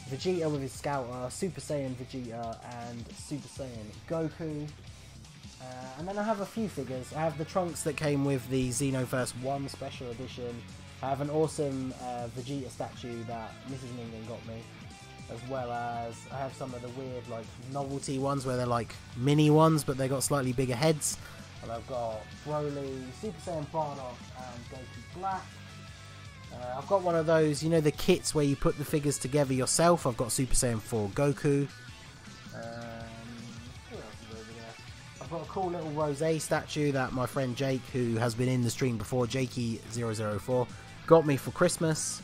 Vegeta with his Scouter, Super Saiyan Vegeta, and Super Saiyan Goku. And then I have a few figures. I have the Trunks that came with the Xenoverse 1 Special Edition. I have an awesome Vegeta statue that Mrs. Ningen got me. As well as I have some of the weird like novelty ones where they're like mini ones but they got slightly bigger heads. And I've got Broly, Super Saiyan Bardock and Goku Black. I've got one of those, you know, the kits where you put the figures together yourself. I've got Super Saiyan 4 Goku. Who else is over there? I've got a cool little Rose statue that my friend Jake, who has been in the stream before, Jakey004, got me for Christmas.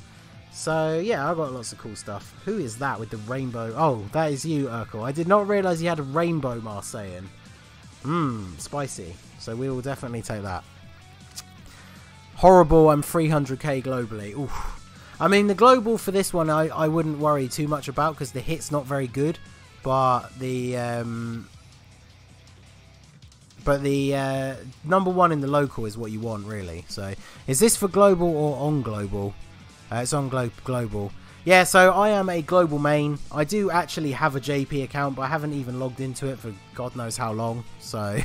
So yeah, I've got lots of cool stuff. Who is that with the rainbow? Oh, that is you, Urkel. I did not realise you had a rainbow Marseillan. Spicy. So we will definitely take that. Horrible, I'm 300k globally. Oof. I mean, the global for this one I wouldn't worry too much about because the hit's not very good. But the number 1 in the local is what you want, really. So is this for global or on global? It's on global. Yeah, so I am a global main. I do actually have a JP account, but I haven't even logged into it for God knows how long. So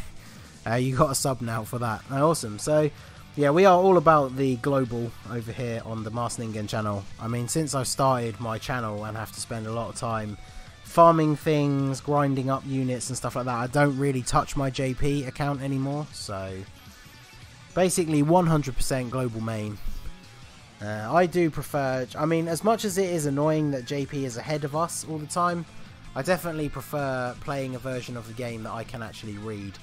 you got a sub now for that. Awesome. So yeah, we are all about the global over here on the Master Ningen channel. I mean, since I started my channel and have to spend a lot of time farming things, grinding up units and stuff like that, I don't really touch my JP account anymore. So basically 100% global main. I do prefer, I mean, as much as it is annoying that JP is ahead of us all the time, I definitely prefer playing a version of the game that I can actually read.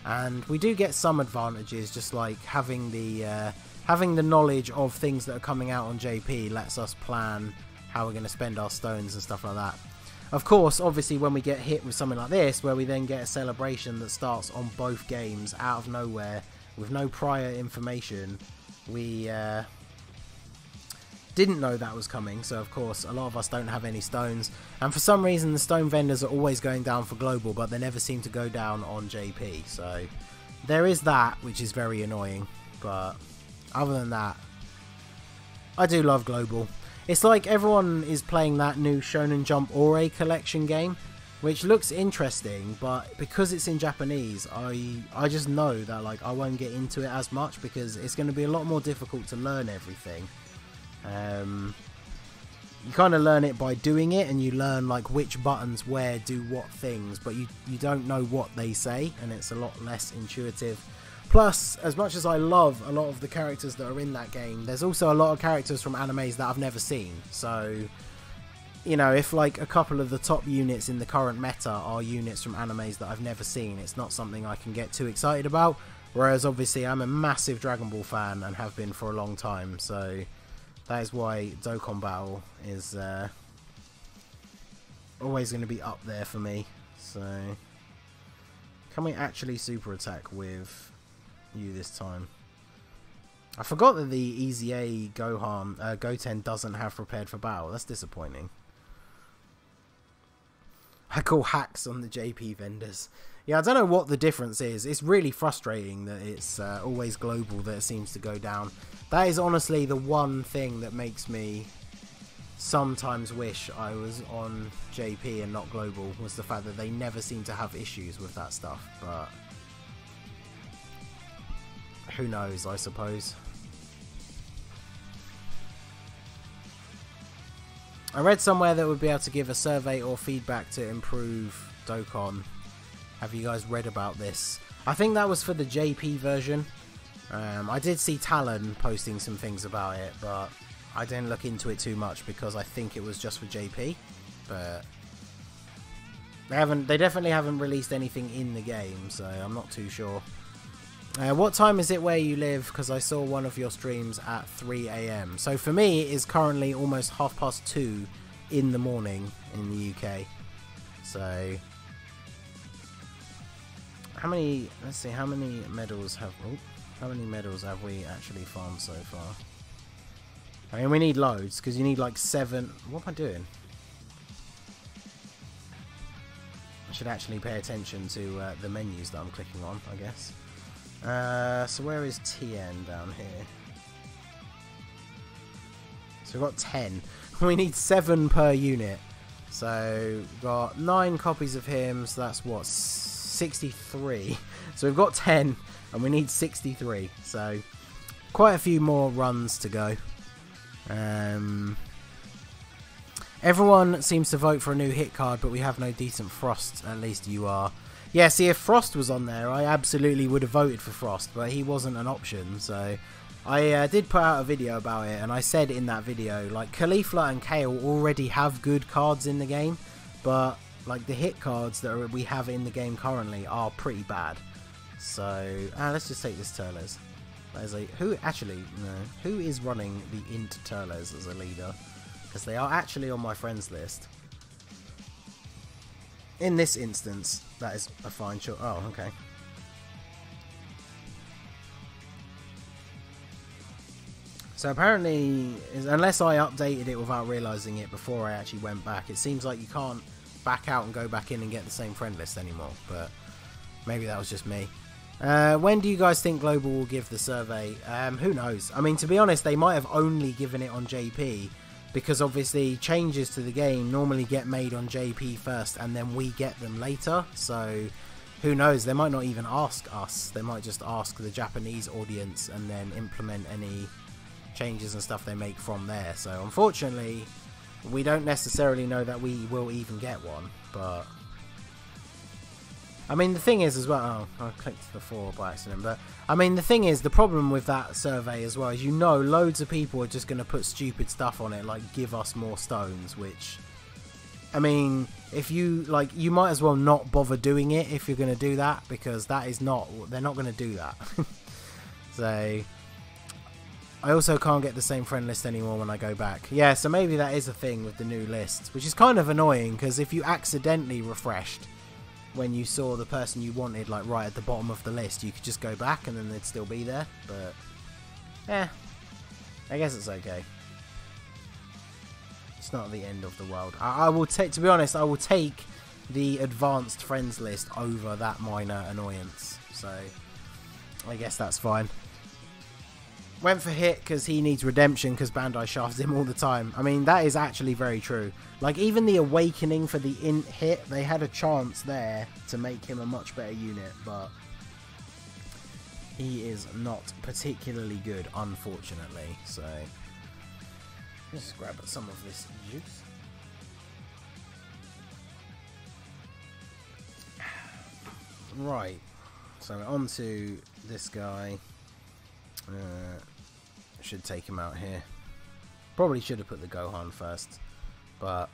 And we do get some advantages, just like having the knowledge of things that are coming out on JP lets us plan how we're going to spend our stones and stuff like that. Of course, obviously, when we get hit with something like this, where we then get a celebration that starts on both games out of nowhere with no prior information, we didn't know that was coming. So, of course, a lot of us don't have any stones. And for some reason, the stone vendors are always going down for global, but they never seem to go down on JP. So, there is that, which is very annoying. But other than that, I do love global. It's like everyone is playing that new Shonen Jump Ore collection game, which looks interesting, but because it's in Japanese, I just know that like I won't get into it as much because it's going to be a lot more difficult to learn everything. You kind of learn it by doing it, and you learn like which buttons where do what things, but you don't know what they say, and it's a lot less intuitive. Plus, as much as I love a lot of the characters that are in that game, there's also a lot of characters from animes that I've never seen. So, you know, if like a couple of the top units in the current meta are units from animes that I've never seen, it's not something I can get too excited about. Whereas, obviously, I'm a massive Dragon Ball fan and have been for a long time. So, that is why Dokkan Battle is always going to be up there for me. So, can we actually super attack with you this time? I forgot that the EZA Goten doesn't have prepared for battle. That's disappointing. I call hacks on the JP vendors. Yeah, I don't know what the difference is. It's really frustrating that it's always global that it seems to go down. That is honestly the one thing that makes me sometimes wish I was on JP and not global, was the fact that they never seem to have issues with that stuff. But who knows, I suppose. I read somewhere that would be able to give a survey or feedback to improve Dokkan. Have you guys read about this? I think that was for the JP version. I did see Talon posting some things about it, but I didn't look into it too much because I think it was just for JP. But they definitely haven't released anything in the game, so I'm not too sure. What time is it where you live? Because I saw one of your streams at 3 AM. So for me, it is currently almost 2:30 in the morning in the UK. So how many? Let's see. How many medals have? Oh, how many medals have we actually farmed so far? I mean, we need loads because you need like 7. What am I doing? I should actually pay attention to the menus that I'm clicking on, I guess. So where is Tien down here? So we've got 10. We need 7 per unit. So we've got 9 copies of him, so that's what, 63. So we've got 10 and we need 63. So quite a few more runs to go. Everyone seems to vote for a new hit card, but we have no decent Frost. At least you are. Yeah, see, if Frost was on there, I absolutely would have voted for Frost, but he wasn't an option, so I did put out a video about it, and I said in that video, like, Caulifla and Kale already have good cards in the game, but, like, the hit cards that we have in the game currently are pretty bad. So, let's just take this Turles. Who is running the Int Turles as a leader? Because they are actually on my friends list. In this instance, that is a fine choice. Oh, okay. So apparently, unless I updated it without realising it before I actually went back, it seems like you can't back out and go back in and get the same friend list anymore. But maybe that was just me. When do you guys think Global will give the survey? Who knows? I mean, to be honest, they might have only given it on JP. Because obviously changes to the game normally get made on JP first and then we get them later. So who knows, they might not even ask us. They might just ask the Japanese audience and then implement any changes and stuff they make from there. So unfortunately, we don't necessarily know that we will even get one. But I mean, the thing is as well, oh, I clicked the 4 by accident, but I mean, the thing is, the problem with that survey as well is, you know, loads of people are just going to put stupid stuff on it, like give us more stones, which I mean, if you, like, you might as well not bother doing it if you're going to do that, because that is not, they're not going to do that. So, I also can't get the same friend list anymore when I go back. Yeah, so maybe that is a thing with the new lists, which is kind of annoying, because if you accidentally refreshed when you saw the person you wanted, like, right at the bottom of the list, you could just go back and then they'd still be there, but, I guess it's okay. It's not the end of the world. I will take, to be honest, I will take the advanced friends list over that minor annoyance. So, I guess that's fine. Went for Hit because he needs redemption because Bandai shafts him all the time. I mean, that is actually very true. Like, even the Awakening for the Int Hit, they had a chance there to make him a much better unit, but he is not particularly good, unfortunately. So, let's grab some of this juice. Right, so on to this guy. Should take him out here. Probably should have put the Gohan first, but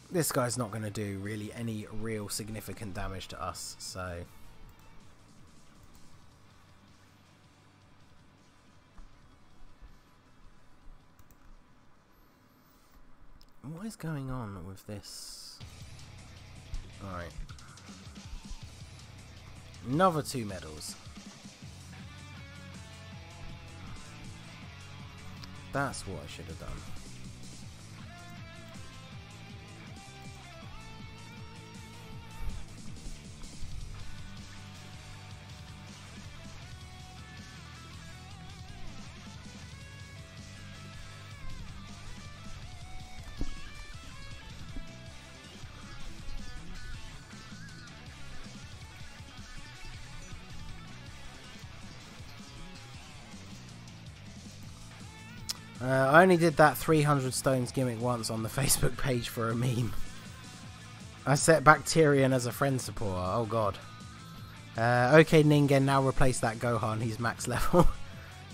this guy's not going to do really any real significant damage to us, so what is going on with this? Alright. Another 2 medals. That's what I should have done. I only did that 300 stones gimmick once on the Facebook page for a meme. I set Bacterian as a friend supporter. Oh god. Okay, Ningen, now replace that Gohan. He's max level.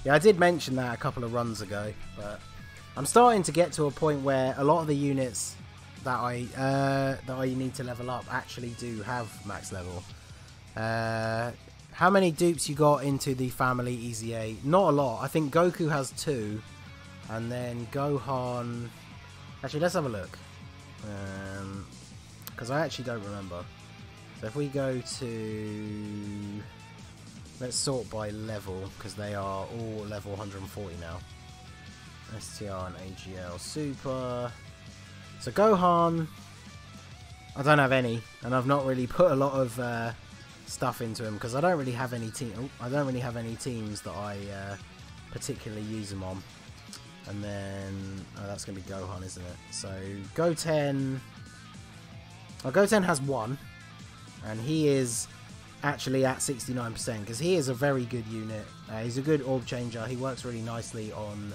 Yeah, I did mention that a couple of runs ago, but I'm starting to get to a point where a lot of the units that I need to level up actually do have max level. How many dupes you got into the family Easy A? Not a lot. I think Goku has 2. And then Gohan... Actually, let's have a look. Because I actually don't remember. So if we go to... Let's sort by level, because they are all level 140 now. STR and AGL Super. So Gohan... I don't have any. And I've not really put a lot of stuff into him, because I don't really have any teams that I particularly use him on. And then, oh, that's going to be Gohan, isn't it? So, Goten... Oh, Goten has 1. And he is actually at 69%, because he is a very good unit. He's a good orb changer. He works really nicely on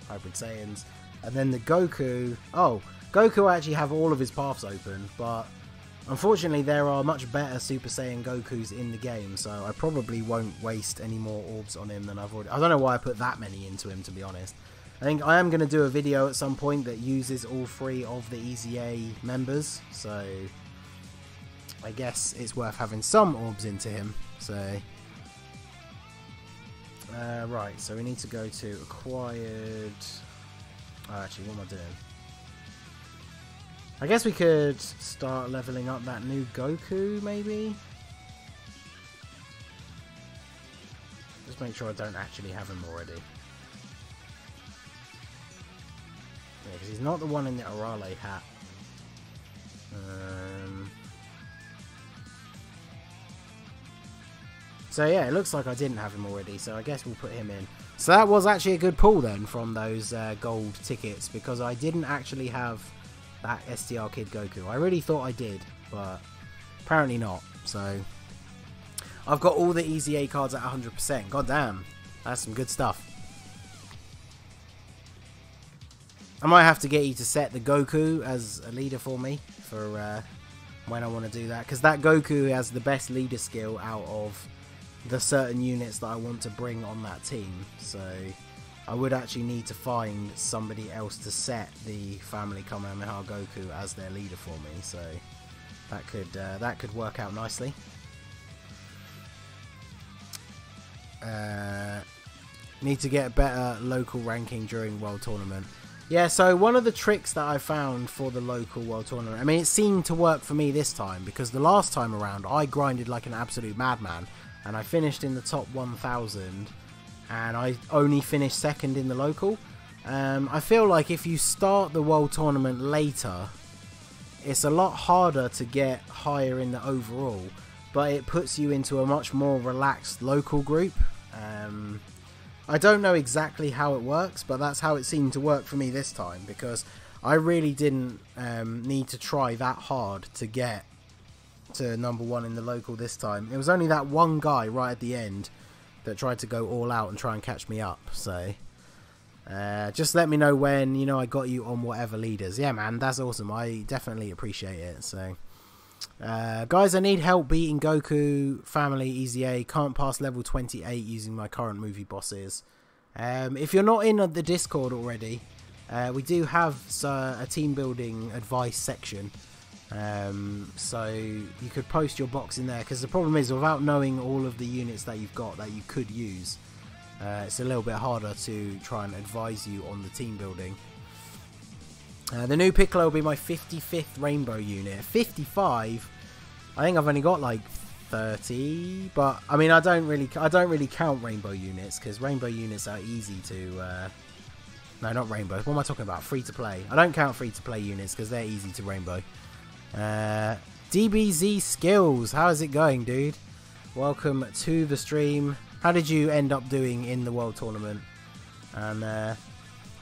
Hybrid Saiyans. And then the Goku... Oh, Goku actually have all of his paths open, but unfortunately there are much better Super Saiyan Gokus in the game, so I probably won't waste any more orbs on him than I've already... I don't know why I put that many into him, to be honest. I think I am going to do a video at some point that uses all 3 of the Easy A members, so I guess it's worth having some orbs into him. So, right, so we need to go to acquired... Oh, actually, what am I doing? I guess we could start leveling up that new Goku, maybe? Just make sure I don't actually have him already. Yeah, because he's not the one in the Arale hat. So yeah, it looks like I didn't have him already, so I guess we'll put him in. So that was actually a good pull then from those gold tickets, because I didn't actually have that STR Kid Goku. I really thought I did, but apparently not. So I've got all the Easy A cards at 100%. God damn, that's some good stuff. I might have to get you to set the Goku as a leader for me for when I want to do that, because that Goku has the best leader skill out of the certain units that I want to bring on that team. So I would actually need to find somebody else to set the family Kamehameha Goku as their leader for me, so that could work out nicely. Need to get better local ranking during World Tournament. Yeah, so one of the tricks that I found for the local World Tournament, I mean, it seemed to work for me this time, because the last time around I grinded like an absolute madman, and I finished in the top 1000, and I only finished second in the local. I feel like if you start the World Tournament later, it's a lot harder to get higher in the overall, but it puts you into a much more relaxed local group. I don't know exactly how it works, but that's how it seemed to work for me this time, because I really didn't need to try that hard to get to #1 in the local this time. It was only that one guy right at the end that tried to go all out and try and catch me up, so just let me know when, you know, I got you on whatever leaders. Yeah, man, that's awesome. I definitely appreciate it. So guys, I need help beating Goku Family Easy A. Can't pass level 28 using my current movie bosses. If you're not in the Discord already, we do have a team building advice section, so you could post your box in there, because the problem is, without knowing all of the units that you've got that you could use, it's a little bit harder to try and advise you on the team building. The new Piccolo will be my 55th Rainbow unit. 55? I think I've only got like 30, but I mean, I don't really count Rainbow units, because Rainbow units are easy to no, not Rainbow. What am I talking about? Free to play. I don't count free to play units because they're easy to Rainbow. DBZ Skills, how's it going, dude? Welcome to the stream. How did you end up doing in the World Tournament? And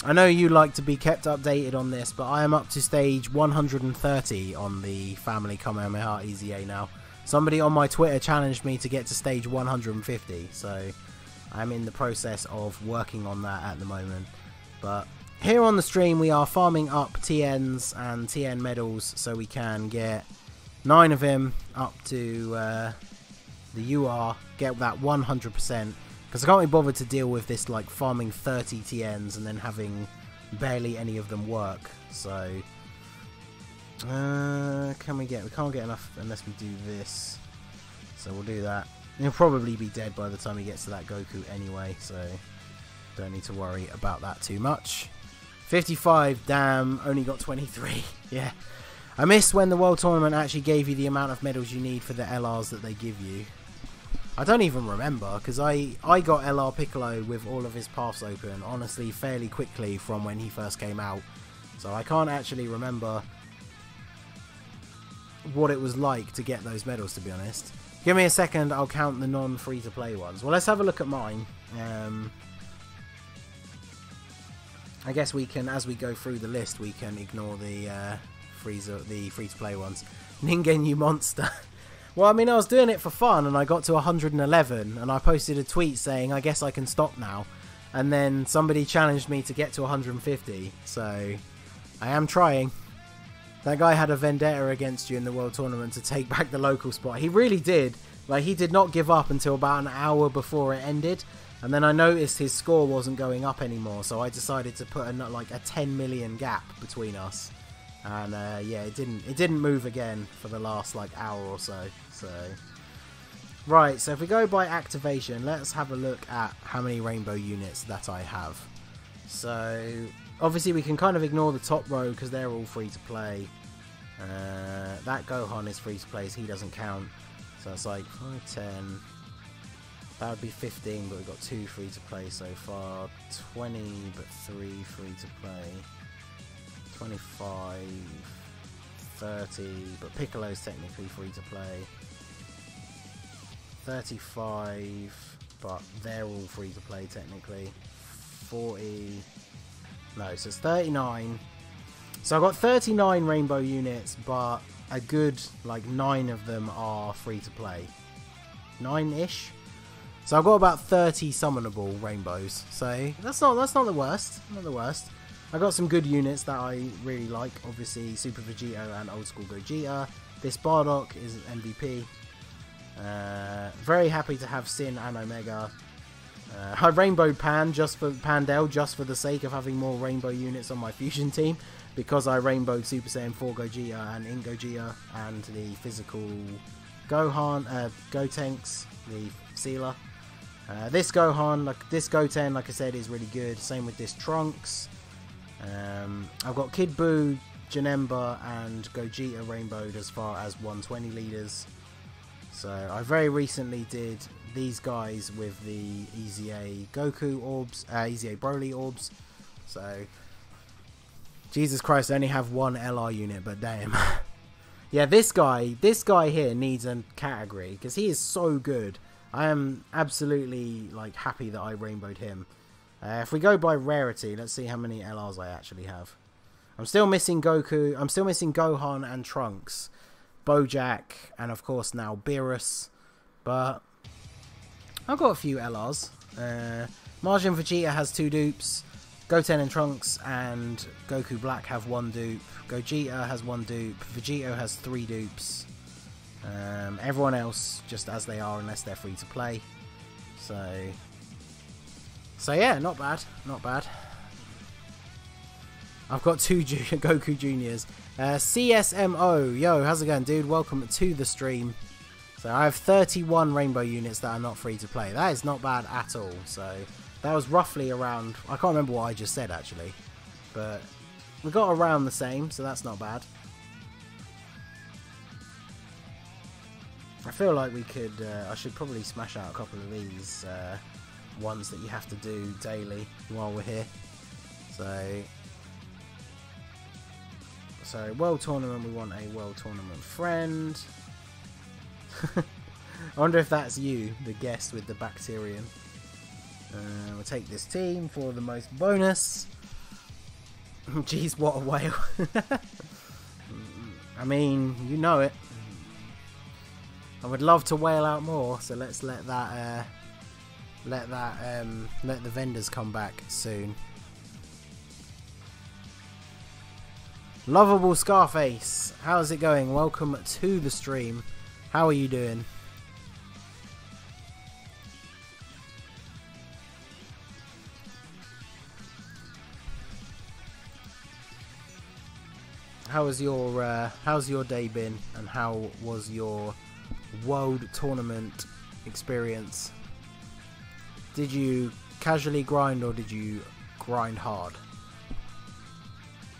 I know you like to be kept updated on this, but I am up to stage 130 on the Family Kamehameha Easy A now. Somebody on my Twitter challenged me to get to stage 150, so I'm in the process of working on that at the moment. But here on the stream we are farming up Tiens and Tien medals so we can get 9 of him up to the UR, get that 100%. Because I can't be bothered to deal with this, like, farming 30 Tiens and then having barely any of them work. So, we can't get enough unless we do this. So we'll do that. He'll probably be dead by the time he gets to that Goku anyway, so don't need to worry about that too much. 55, damn, only got 23. Yeah. I miss when the World Tournament actually gave you the amount of medals you need for the LRs that they give you. I don't even remember, because I got LR Piccolo with all of his paths open, honestly, fairly quickly from when he first came out. So I can't actually remember what it was like to get those medals, to be honest. Give me a second, I'll count the non-free-to-play ones. Well, let's have a look at mine. I guess we can, as we go through the list, we can ignore the free-to-play ones. Ningen, you monster. Well, I mean, I was doing it for fun, and I got to 111, and I posted a tweet saying, I guess I can stop now. And then somebody challenged me to get to 150, so I am trying. That guy had a vendetta against you in the World Tournament to take back the local spot. He really did. Like, he did not give up until about an hour before it ended. And then I noticed his score wasn't going up anymore, so I decided to put like a 10 million gap between us. And yeah, it didn't move again for the last like hour or so. So right, so if we go by activation, let's have a look at how many rainbow units that I have. So obviously we can kind of ignore the top row because they're all free to play. That Gohan is free to play, so he doesn't count. So it's like 5, 10. That would be 15, but we've got 2 free to play so far. 20, but 3 free to play. 25, 30, but Piccolo's technically free to play. 35, but they're all free to play technically. 40, no, so it's 39. So I've got 39 rainbow units, but a good like 9 of them are free to play. 9-ish. So I've got about 30 summonable rainbows. So that's not the worst. Not the worst. I got some good units that I really like. Obviously, Super Vegito and Old School Gogeta. This Bardock is MVP. Very happy to have Sin and Omega. I rainbowed Pandel just for the sake of having more rainbow units on my fusion team, because I rainbowed Super Saiyan 4 Gogeta and In Gogeta and the physical Gohan, Gotenks, the Sealer. This Gohan, this Goten, like I said, is really good. Same with this Trunks. I've got Kid Buu, Janemba, and Gogeta rainbowed as far as 120 leaders. So I very recently did these guys with the EZA Goku orbs, EZA Broly orbs. So Jesus Christ, I only have one LR unit, but damn. Yeah, this guy here needs a category because he is so good. I am absolutely like happy that I rainbowed him. If we go by rarity, let's see how many LRs I actually have. I'm still missing Goku. I'm still missing Gohan and Trunks, Bojack, and of course now Beerus. But I've got a few LRs. Majin Vegeta has 2 dupes. Goten and Trunks and Goku Black have 1 dupe. Gogeta has 1 dupe. Vegito has 3 dupes. Everyone else just as they are unless they're free to play. So yeah, not bad, not bad. I've got 2 Goku Juniors. CSMO, yo, how's it going, dude? Welcome to the stream. So I have 31 rainbow units that are not free to play. That is not bad at all. So that was roughly around, I can't remember what I just said actually, but we got around the same, so that's not bad. I feel like we could, I should probably smash out a couple of these ones that you have to do daily while we're here. So World Tournament, we want a World Tournament friend. I wonder if that's you, the guest with the Bacterian. We'll take this team for the most bonus. Jeez, what a whale. I mean, you know it. I would love to whale out more, so let's let the vendors come back soon. Lovable Scarface, how's it going? Welcome to the stream. How are you doing? How's your day been, and how was your World Tournament experience? Did you casually grind or did you grind hard?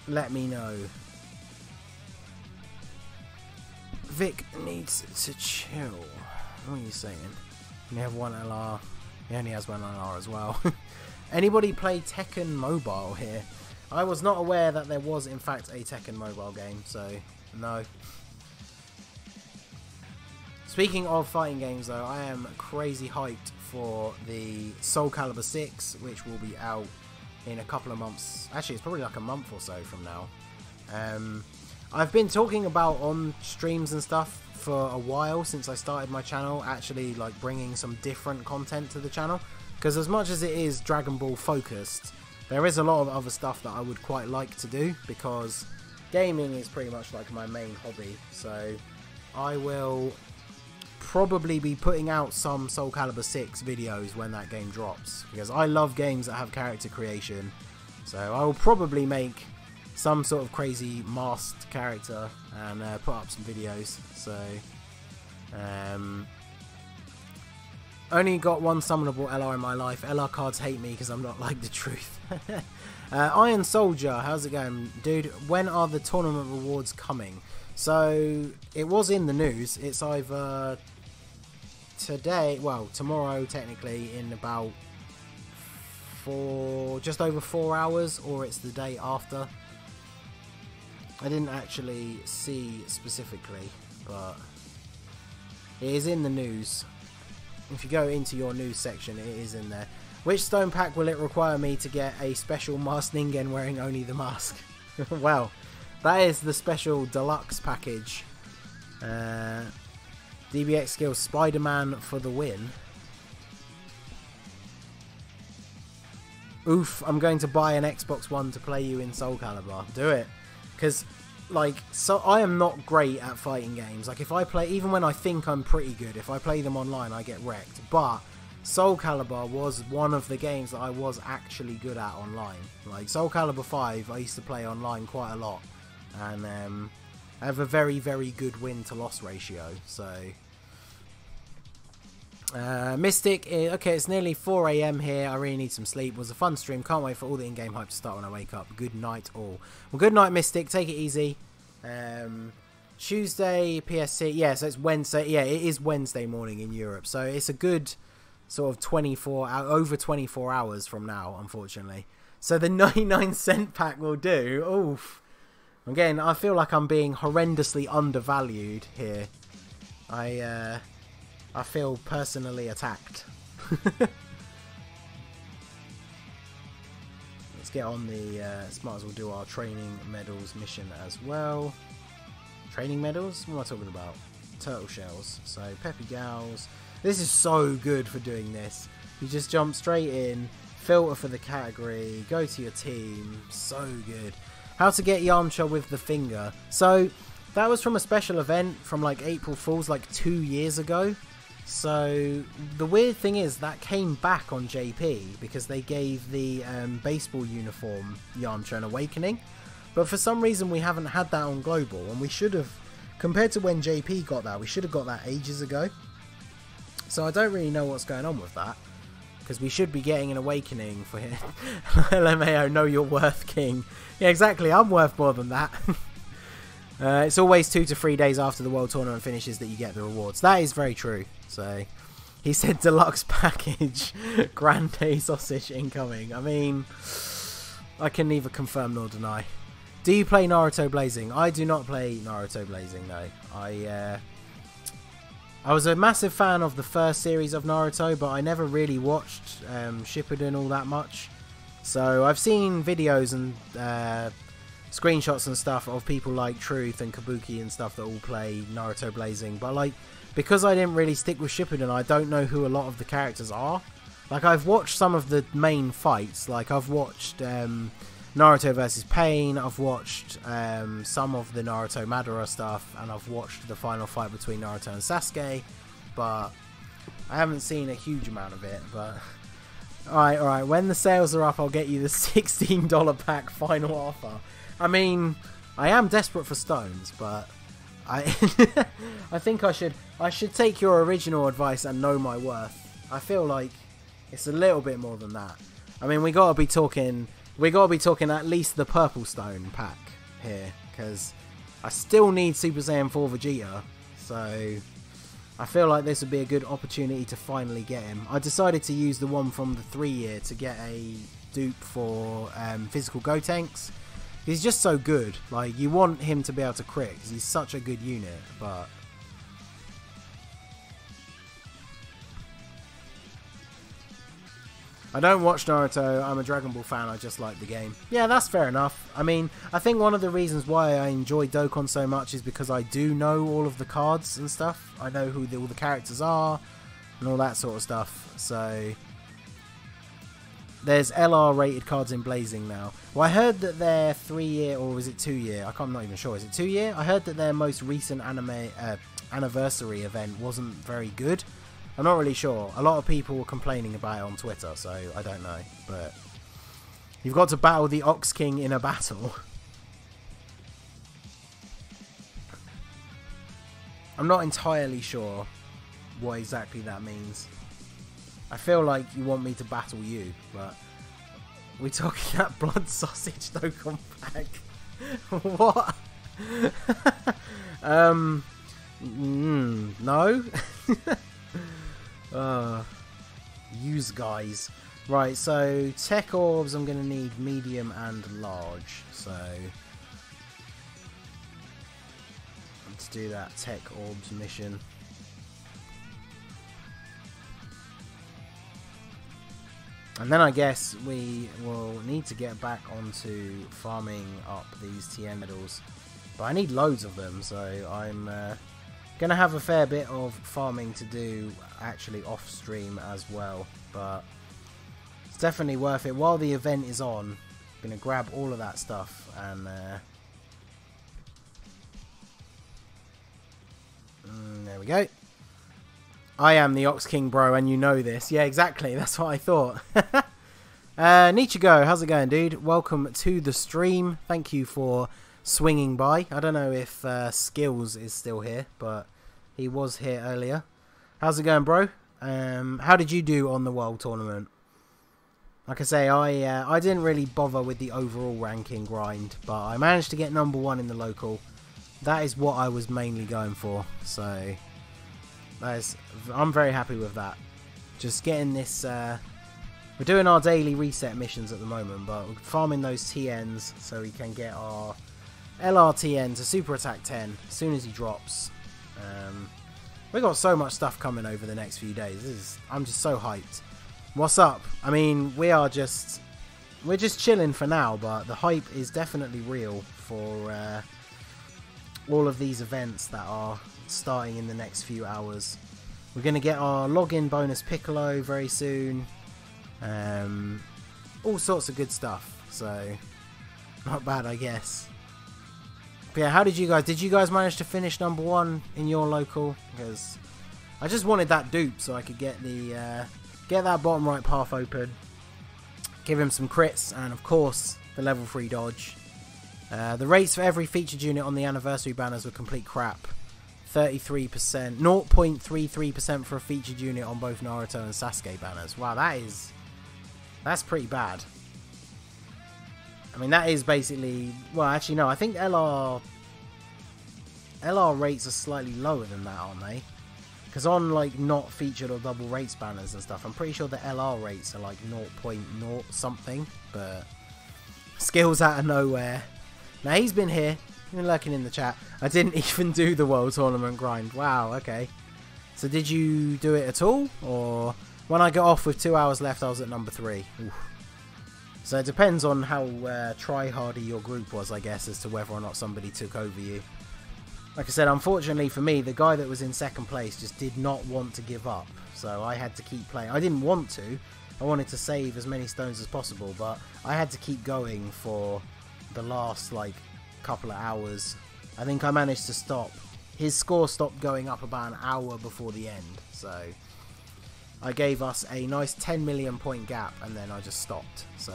Let me know. Vic needs to chill. What are you saying? You have 1 LR. He only has 1 LR as well. Anybody play Tekken Mobile here? I was not aware that there was in fact a Tekken Mobile game, so no. Speaking of fighting games though, I am crazy hyped for the Soul Calibur 6, which will be out in a couple of months. Actually, it's probably like a month or so from now. I've been talking about on streams and stuff for a while since I started my channel, actually like bringing some different content to the channel, because as much as it is Dragon Ball focused, there is a lot of other stuff that I would quite like to do, because gaming is pretty much like my main hobby. So I will probably be putting out some Soul Calibur 6 videos when that game drops, because I love games that have character creation. So I will probably make some sort of crazy masked character and put up some videos. So only got 1 summonable LR in my life. LR cards hate me because I'm not like the truth. Iron Soldier, how's it going, dude? When are the tournament rewards coming? So it was in the news. It's either today, well, tomorrow technically, in about just over 4 hours, or it's the day after. I didn't actually see specifically, but it is in the news. If you go into your news section, it is in there. Which stone pack will it require me to get a special masked Ningen wearing only the mask? Well, that is the special deluxe package. DBX skills Spider-Man for the win. Oof, I'm going to buy an Xbox One to play you in Soul Calibur. Do it. Because, like, so I am not great at fighting games. Like, if I play, even when I think I'm pretty good, if I play them online, I get wrecked. But Soul Calibur was one of the games that I was actually good at online. Like Soul Calibur 5, I used to play online quite a lot, and I have a very, very good win to loss ratio. So Mystic, okay, it's nearly 4 AM here. I really need some sleep. It was a fun stream. Can't wait for all the in-game hype to start when I wake up. Good night all. Well, good night, Mystic. Take it easy. Tuesday, PSC. Yeah, so it's Wednesday. Yeah, it is Wednesday morning in Europe. So it's a good sort of over 24 hours from now, unfortunately. So the 99-cent pack will do. Oof. Again, I feel like I'm being horrendously undervalued here. I feel personally attacked. Let's get on the... might as well do our training medals mission as well. Training medals? What am I talking about? Turtle shells. So, Peppy Gals. This is so good for doing this. You just jump straight in, filter for the category, go to your team. So good. How to get Yamcha with the finger. So, that was from a special event from like April Fool's like 2 years ago. So the weird thing is that came back on JP because they gave the baseball uniform Yamcha an Awakening, but for some reason we haven't had that on Global, and we should have, compared to when JP got that, we should have got that ages ago. So I don't really know what's going on with that, because we should be getting an Awakening for him. LMAO, know your worth, King. Yeah, exactly, I'm worth more than that. It's always 2 to 3 days after the World Tournament finishes that you get the rewards. That is very true. So, he said deluxe package, grande sausage incoming. I mean, I can neither confirm nor deny. Do you play Naruto Blazing? I do not play Naruto Blazing, no. I was a massive fan of the first series of Naruto, but I never really watched Shippuden all that much. So, I've seen videos and screenshots and stuff of people like Truth and Kabuki and stuff that all play Naruto Blazing, but like, because I didn't really stick with Shippuden, I don't know who a lot of the characters are. Like, I've watched some of the main fights, like I've watched Naruto vs Pain, I've watched some of the Naruto Madara stuff, and I've watched the final fight between Naruto and Sasuke, but I haven't seen a huge amount of it. But alright, when the sales are up, I'll get you the $16 pack final offer. I mean, I am desperate for stones, but I think I should take your original advice and know my worth. I feel like it's a little bit more than that. I mean, we gotta be talking at least the purple stone pack here, because I still need Super Saiyan 4 Vegeta, so I feel like this would be a good opportunity to finally get him. I decided to use the one from the 3-year to get a dupe for physical Gotenks. He's just so good. Like, you want him to be able to crit because he's such a good unit, but I don't watch Naruto. I'm a Dragon Ball fan. I just like the game. Yeah, that's fair enough. I mean, I think one of the reasons why I enjoy Dokkan so much is because I do know all of the cards and stuff. I know who all the characters are and all that sort of stuff. So there's LR rated cards in Blazing now. Well, I heard that their 3-year, or is it 2-year? I'm not even sure. Is it 2-year? I heard that their most recent anniversary event wasn't very good. I'm not really sure. A lot of people were complaining about it on Twitter, so I don't know. But you've got to battle the Ox King in a battle. I'm not entirely sure what exactly that means. I feel like you want me to battle you, but we're talking that blood sausage Dokkan pack. What? No. Use guys. Right, so tech orbs I'm gonna need medium and large. So let's do that tech orbs mission. And then I guess we will need to get back onto farming up these Tien medals. But I need loads of them, so I'm going to have a fair bit of farming to do actually off stream as well. But it's definitely worth it. While the event is on, I'm going to grab all of that stuff and there we go. I am the Ox King, bro, and you know this. Yeah, exactly. That's what I thought. Nichigo, how's it going, dude? Welcome to the stream. Thank you for swinging by. I don't know if Skills is still here, but he was here earlier. How's it going, bro? How did you do on the World Tournament? Like I say, I didn't really bother with the overall ranking grind, but I managed to get number 1 in the local. That is what I was mainly going for, so I'm very happy with that. Just getting this, we're doing our daily reset missions at the moment, but we're farming those TNs so we can get our LRTN to super attack 10 as soon as he drops. We got so much stuff coming over the next few days. I'm just so hyped. What's up? I mean, we're just chilling for now, but the hype is definitely real for all of these events that are starting in the next few hours. We're going to get our login bonus Piccolo very soon. All sorts of good stuff, so not bad, I guess. But yeah, how did you guys manage to finish number 1 in your local? Because I just wanted that dupe so I could get the get that bottom right path open, give him some crits, and of course the level 3 dodge. The rates for every featured unit on the anniversary banners were complete crap. 33%, 0.33% for a featured unit on both Naruto and Sasuke banners. Wow, that's pretty bad. I mean, that is basically, well, actually no, I think LR rates are slightly lower than that, aren't they? Because on like not featured or double rates banners and stuff, I'm pretty sure the LR rates are like 0.0 something. But Skills out of nowhere. Now he's been here, he's been lurking in the chat. I didn't even do the World Tournament grind. Wow, okay. So did you do it at all? Or when I got off with 2 hours left, I was at number 3. Oof. So it depends on how try-hardy your group was, I guess, as to whether or not somebody took over you. Like I said, unfortunately for me, the guy that was in second place just did not want to give up. So I had to keep playing. I didn't want to. I wanted to save as many stones as possible, but I had to keep going for the last, like, couple of hours. I think I managed to stop. His score stopped going up about an hour before the end. So I gave us a nice 10 million point gap, and then I just stopped. So,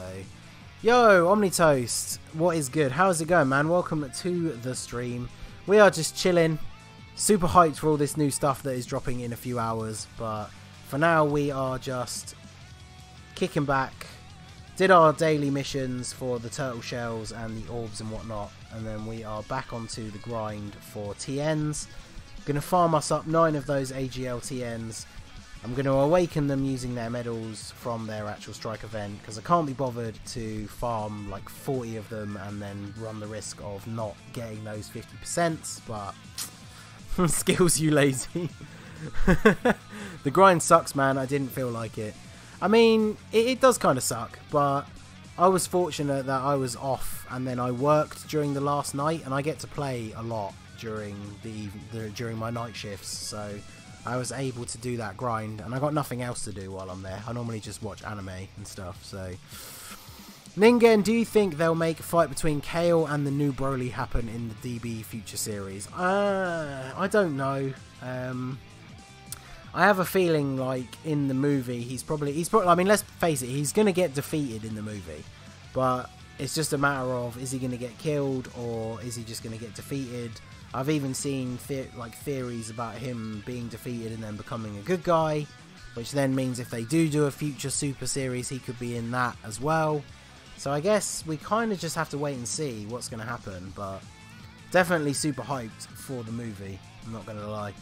yo, Omnitoast, what is good? How's it going, man? Welcome to the stream. We are just chilling, super hyped for all this new stuff that is dropping in a few hours, but for now we are just kicking back, did our daily missions for the turtle shells and the orbs and whatnot, and then we are back onto the grind for TNs. Gonna farm us up 9 of those AGL TNs. I'm going to awaken them using their medals from their actual strike event, because I can't be bothered to farm like 40 of them and then run the risk of not getting those 50%, but Skills, you lazy. The grind sucks, man. I didn't feel like it. I mean, it does kind of suck, but I was fortunate that I was off and then I worked during the last night, and I get to play a lot during during my night shifts, so I was able to do that grind, and I got nothing else to do while I'm there. I normally just watch anime and stuff, so. Ningen, do you think they'll make a fight between Kale and the new Broly happen in the DB Future series? I don't know. I have a feeling like in the movie he's probably, I mean, let's face it, he's going to get defeated in the movie, but it's just a matter of, is he going to get killed or is he just going to get defeated? I've even seen theories about him being defeated and then becoming a good guy, which then means if they do a future super series, he could be in that as well. So I guess we kind of just have to wait and see what's going to happen, but definitely super hyped for the movie, I'm not going to lie.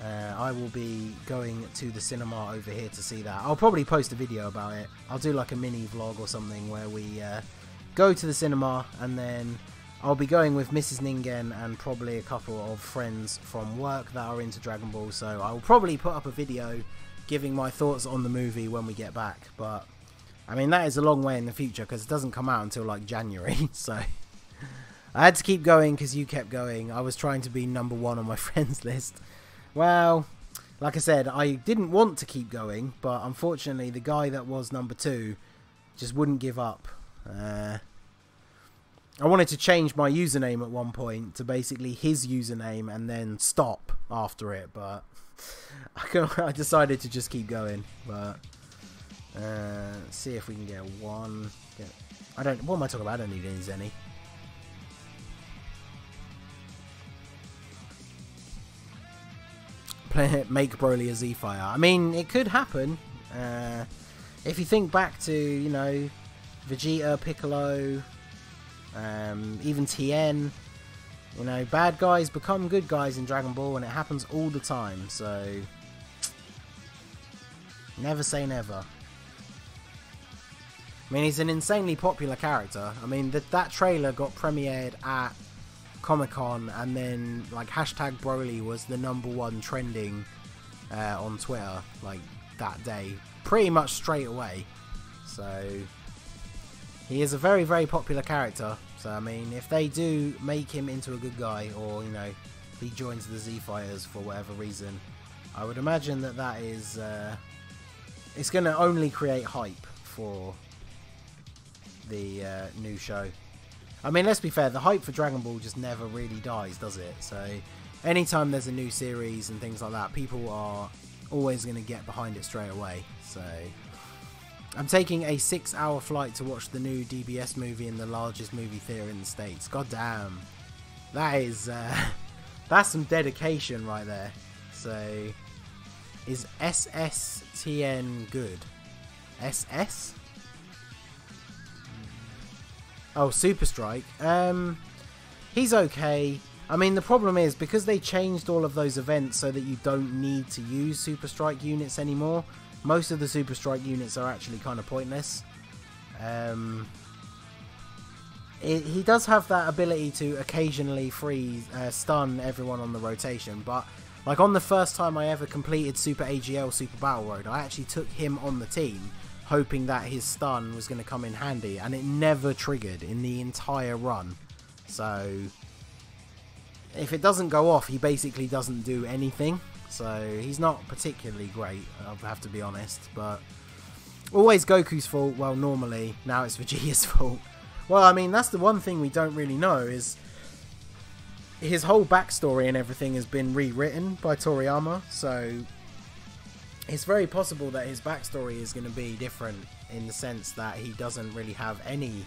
I will be going to the cinema over here to see that. I'll probably post a video about it. I'll do like a mini vlog or something where we go to the cinema, and then I'll be going with Mrs. Ningen and probably a couple of friends from work that are into Dragon Ball, so I'll probably put up a video giving my thoughts on the movie when we get back. But I mean, that is a long way in the future because it doesn't come out until like January, so I had to keep going because you kept going. I was trying to be number 1 on my friends list. Well, like I said, I didn't want to keep going, but unfortunately the guy that was number 2 just wouldn't give up. I wanted to change my username at one point to basically his username and then stop after it, but I decided to just keep going, but let's see if we can get one. What am I talking about? I don't need any Zenny. Make Broly a Z-Fire. I mean, it could happen. If you think back to, you know, Vegeta, Piccolo, even Tien, you know, bad guys become good guys in Dragon Ball, and it happens all the time, so never say never. I mean, he's an insanely popular character. I mean, that trailer got premiered at Comic-Con, and then, like, hashtag Broly was the #1 trending on Twitter, like, that day. Pretty much straight away. So, he is a very, very popular character. So, I mean, if they do make him into a good guy, or, you know, he joins the Z-Fighters for whatever reason, I would imagine that is, it's going to only create hype for the new show. I mean, let's be fair, the hype for Dragon Ball just never really dies, does it? So, anytime there's a new series and things like that, people are always going to get behind it straight away. So, I'm taking a 6-hour flight to watch the new DBS movie in the largest movie theater in the States. God damn. That is, that's some dedication right there. So, is Tien good? SS? Oh, Super Strike. He's okay. I mean, the problem is, because they changed all of those events so that you don't need to use Super Strike units anymore, most of the Super Strike units are actually kind of pointless. He does have that ability to occasionally stun everyone on the rotation, but like on the first time I ever completed Super AGL Super Battle Road, I actually took him on the team, hoping that his stun was going to come in handy, and it never triggered in the entire run. So if it doesn't go off, he basically doesn't do anything. So he's not particularly great, I'll have to be honest. But always Goku's fault. Well, normally now it's Vegeta's fault. Well, I mean, that's the one thing we don't really know, is his whole backstory and everything has been rewritten by Toriyama. So it's very possible that his backstory is going to be different, in the sense that he doesn't really have any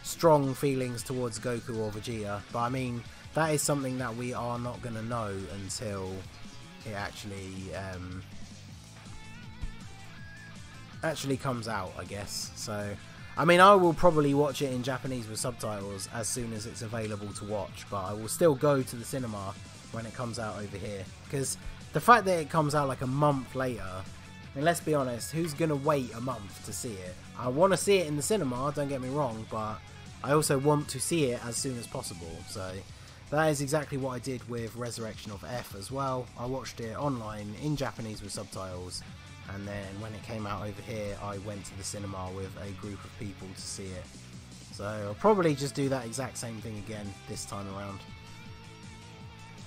strong feelings towards Goku or Vegeta. But I mean, that is something that we are not going to know until it actually comes out, I guess. So, I mean, I will probably watch it in Japanese with subtitles as soon as it's available to watch, but I will still go to the cinema when it comes out over here, because the fact that it comes out like a month later, I mean, let's be honest, who's going to wait a month to see it? I want to see it in the cinema, don't get me wrong, but I also want to see it as soon as possible. So that is exactly what I did with Resurrection of F as well. I watched it online in Japanese with subtitles, and then when it came out over here, I went to the cinema with a group of people to see it. So I'll probably just do that exact same thing again this time around.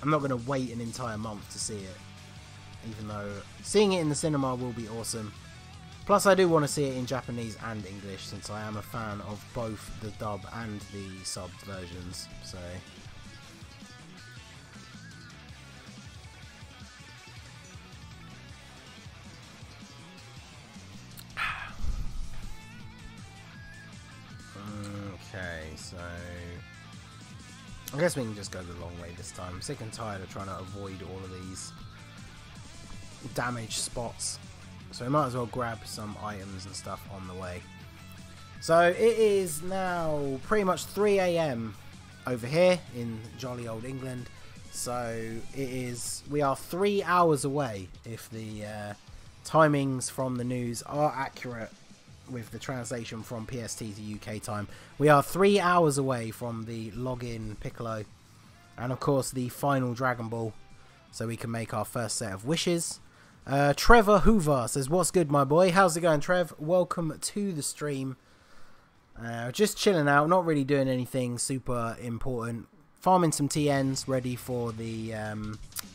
I'm not going to wait an entire month to see it, even though seeing it in the cinema will be awesome. Plus, I do want to see it in Japanese and English, since I am a fan of both the dub and the subbed versions. So okay, so I guess we can just go the long way this time. I'm sick and tired of trying to avoid all of these damage spots, so we might as well grab some items and stuff on the way. So it is now pretty much 3 AM over here in jolly old England. So we are 3 hours away, if the timings from the news are accurate with the translation from PST to UK time. We are 3 hours away from the login Piccolo, and of course the final Dragon Ball, so we can make our first set of wishes. Trevor Hoover says, "What's good, my boy?" How's it going, Trev? Welcome to the stream. Just chilling out, not really doing anything super important. Farming some TNs, ready for the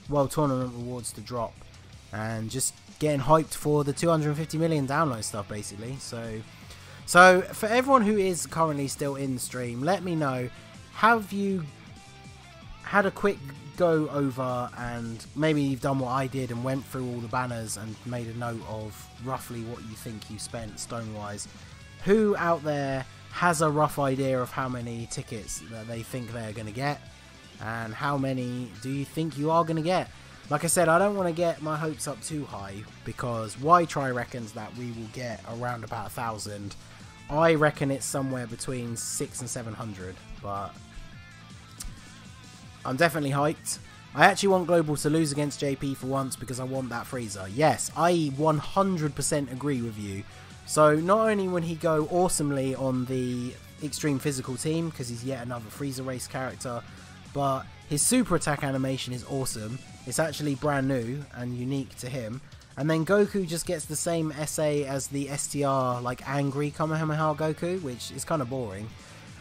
World Tournament rewards to drop, and just getting hyped for the 250 million download stuff, basically. So for everyone who is currently still in the stream, let me know, have you had a quick go over and maybe you've done what I did and went through all the banners and made a note of roughly what you think you spent stone-wise. Who out there has a rough idea of how many tickets that they think they're going to get? And how many do you think you are going to get? Like I said, I don't want to get my hopes up too high because Y-Try reckons that we will get around about 1,000. I reckon it's somewhere between 600 and 700, but I'm definitely hyped. I actually want Global to lose against JP for once because I want that Freezer. Yes, I 100% agree with you. So not only will he go awesomely on the Extreme Physical team because he's yet another Freezer race character, but his super attack animation is awesome. It's actually brand new and unique to him. And then Goku just gets the same SA as the STR, like angry Kamehameha Goku, which is kind of boring.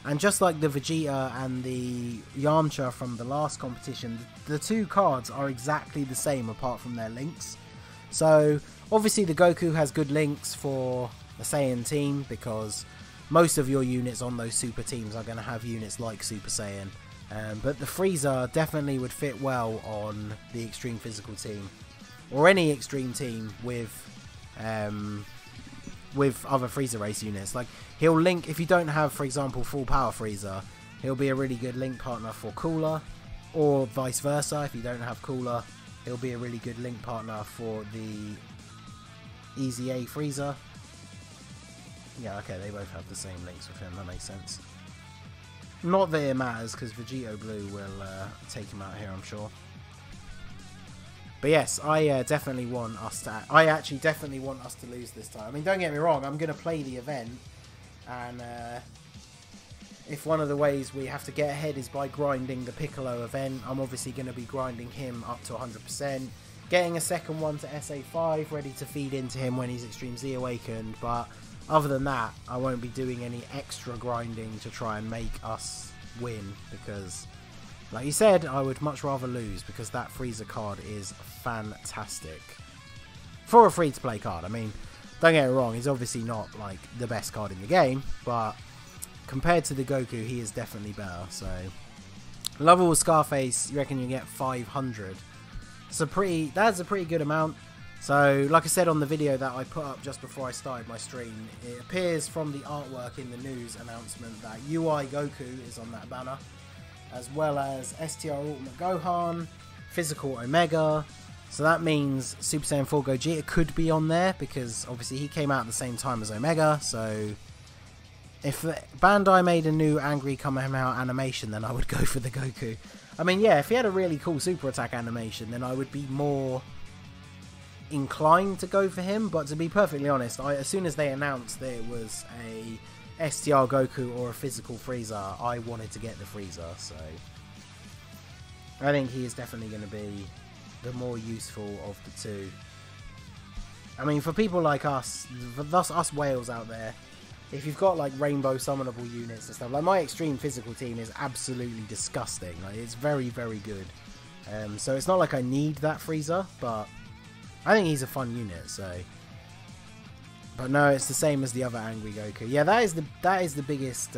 And just like the Vegeta and the Yamcha from the last competition, the two cards are exactly the same apart from their links. So obviously the Goku has good links for the Saiyan team because most of your units on those super teams are going to have units like Super Saiyan. But the Frieza definitely would fit well on the Extreme Physical team. Or any Extreme team with other Frieza race units. Like, he'll link, if you don't have, for example, full power Frieza, he'll be a really good link partner for Cooler. Or vice versa, if you don't have Cooler, he'll be a really good link partner for the Easy A Frieza. Yeah, okay, they both have the same links with him, that makes sense. Not that it matters, because Vegito Blue will take him out here, I'm sure. But yes, I definitely want us to... I actually definitely want us to lose this time. I mean, don't get me wrong, I'm going to play the event. And if one of the ways we have to get ahead is by grinding the Piccolo event, I'm obviously going to be grinding him up to 100%. Getting a second one to SA5, ready to feed into him when he's Extreme Z Awakened. But other than that, I won't be doing any extra grinding to try and make us win. Because, like you said, I would much rather lose because that Frieza card is fantastic. For a free-to-play card. I mean, don't get me wrong, he's obviously not like the best card in the game. But compared to the Goku, he is definitely better. So, Lovable Scarface, you reckon you get 500. That's a pretty good amount. So, like I said on the video that I put up just before I started my stream, it appears from the artwork in the news announcement that UI Goku is on that banner, as well as STR Ultimate Gohan, Physical Omega. So that means Super Saiyan 4 Gogeta could be on there, because obviously he came out at the same time as Omega, so if Bandai made a new Angry Kamehameha animation, then I would go for the Goku. I mean, yeah, if he had a really cool super attack animation, then I would be more inclined to go for him. But to be perfectly honest, as soon as they announced that it was a STR Goku or a physical Frieza, I wanted to get the Frieza. So I think he is definitely going to be the more useful of the two. I mean, for people like us, us whales out there, if you've got like rainbow summonable units and stuff, like my Extreme Physical team is absolutely disgusting. Like, it's very, very good. So it's not like I need that Frieza, but I think he's a fun unit. So, but no, it's the same as the other Angry Goku. Yeah, that is the biggest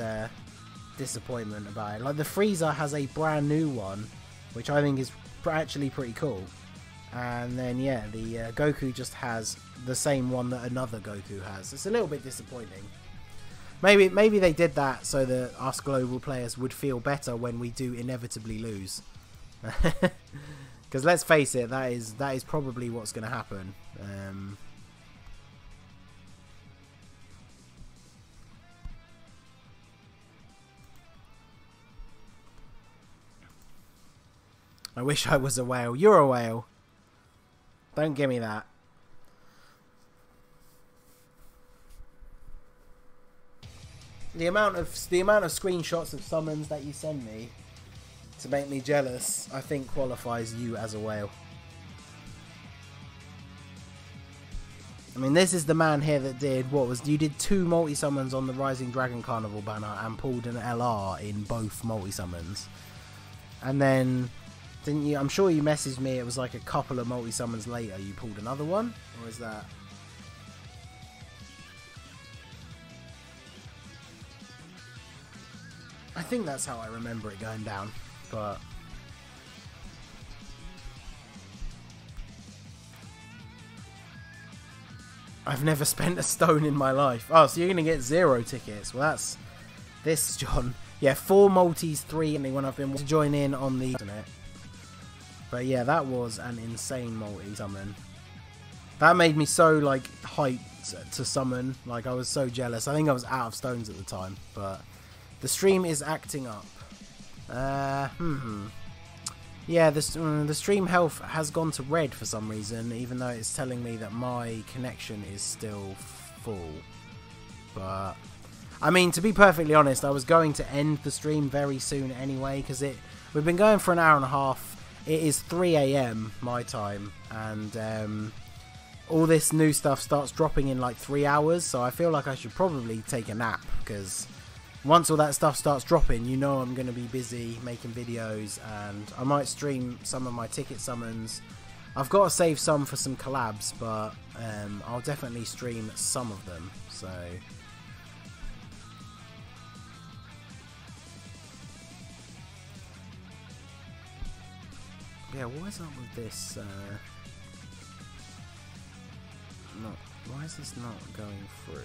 disappointment about it. Like, the Frieza has a brand new one, which I think is actually pretty cool. And then yeah, the Goku just has the same one that another Goku has. It's a little bit disappointing. Maybe they did that so that us global players would feel better when we do inevitably lose. Because let's face it, that is probably what's going to happen. I wish I was a whale. You're a whale. Don't give me that. The amount of screenshots of summons that you send me to make me jealous, I think qualifies you as a whale. I mean, this is the man here that did, you did 2 multi-summons on the Rising Dragon Carnival banner and pulled an LR in both multi-summons. And then, didn't you, I'm sure you messaged me, it was like a couple of multi-summons later you pulled another one? Or is that... I think that's how I remember it going down, but I've never spent a stone in my life. Oh, so you're going to get 0 tickets. Well, that's this, John. Yeah, 4 multis, 3 when I've been to join in on the internet. But yeah, that was an insane multi summon. That made me so, like, hyped to summon. Like, I was so jealous. I think I was out of stones at the time. But the stream is acting up. Yeah, the stream health has gone to red for some reason, even though it's telling me that my connection is still full. But, I mean, to be perfectly honest, I was going to end the stream very soon anyway, because we've been going for an hour and a half. It is 3 AM my time, and all this new stuff starts dropping in like 3 hours, so I feel like I should probably take a nap, because once all that stuff starts dropping, you know I'm going to be busy making videos, and I might stream some of my ticket summons. I've got to save some for some collabs, but I'll definitely stream some of them, so... Yeah, what is up with this? Why is this not going through?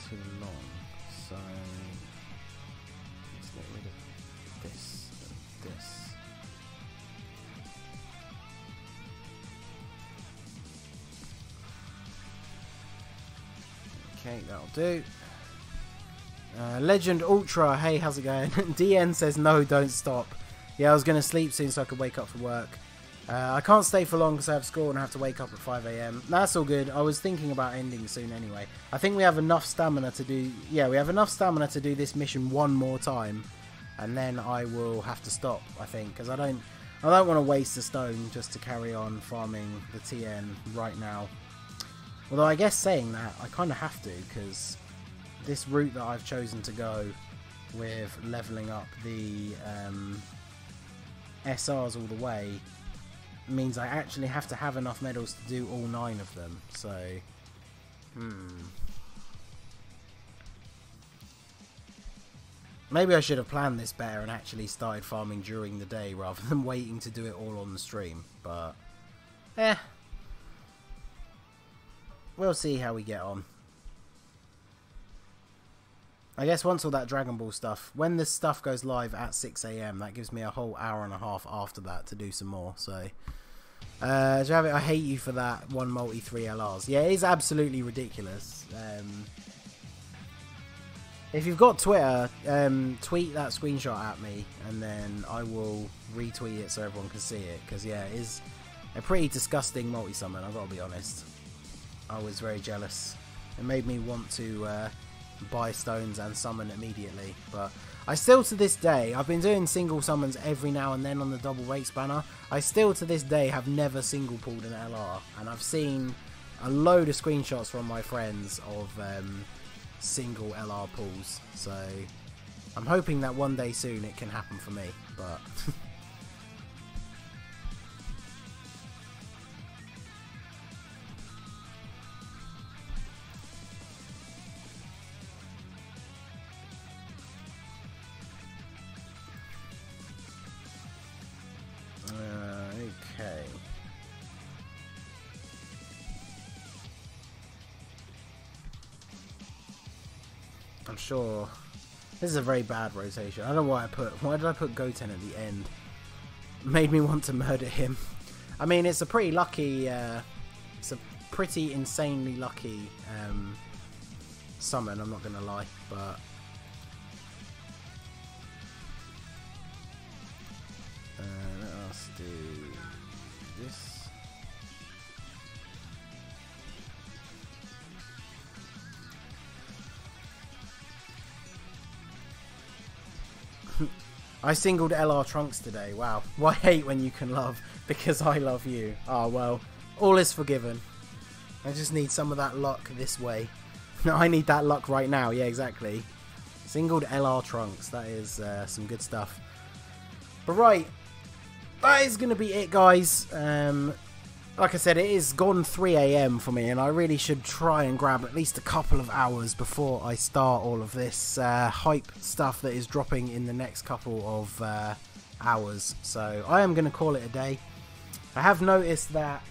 Too long, so let's get rid of this and this. Okay, that'll do. Legend Ultra, hey, how's it going? DN says no, don't stop. Yeah, I was going to sleep soon so I could wake up for work. I can't stay for long because I have school and I have to wake up at 5 AM. That's all good. I was thinking about ending soon anyway. I think we have enough stamina to do... Yeah, we have enough stamina to do this mission one more time. And then I will have to stop, I think. Because I don't want to waste a stone just to carry on farming the Tien right now. Although I guess saying that, I kind of have to. Because this route that I've chosen to go with leveling up the SRs all the way... means I actually have to have enough medals to do all 9 of them, so maybe I should have planned this better and actually started farming during the day rather than waiting to do it all on the stream, but we'll see how we get on. I guess once all that Dragon Ball stuff, when this stuff goes live at 6 AM, that gives me a whole hour and a half after that to do some more, so... Javid, I hate you for that 1 multi 3 LRs. Yeah, it is absolutely ridiculous. If you've got Twitter, tweet that screenshot at me, and then I will retweet it so everyone can see it, because yeah, it is a pretty disgusting multi-summon, I've got to be honest. I was very jealous. It made me want to... buy stones and summon immediately, but I still to this day, I've been doing single summons every now and then on the double rates banner. I still to this day have never single pulled an LR, and I've seen a load of screenshots from my friends of single LR pulls, so I'm hoping that one day soon it can happen for me, but okay. I'm sure this is a very bad rotation. I don't know why did I put Goten at the end? Made me want to murder him. I mean, it's a pretty lucky, it's a pretty insanely lucky summon, I'm not gonna lie, but let us do this. I singled LR Trunks today. Wow. Why hate when you can love? Because I love you. Oh, well. All is forgiven. I just need some of that luck this way. No, I need that luck right now. Yeah, exactly. Singled LR Trunks. That is some good stuff. But right. That is going to be it, guys. Like I said, it is gone 3 AM for me, and I really should try and grab at least a couple of hours before I start all of this hype stuff that is dropping in the next couple of hours. So I am going to call it a day. I have noticed that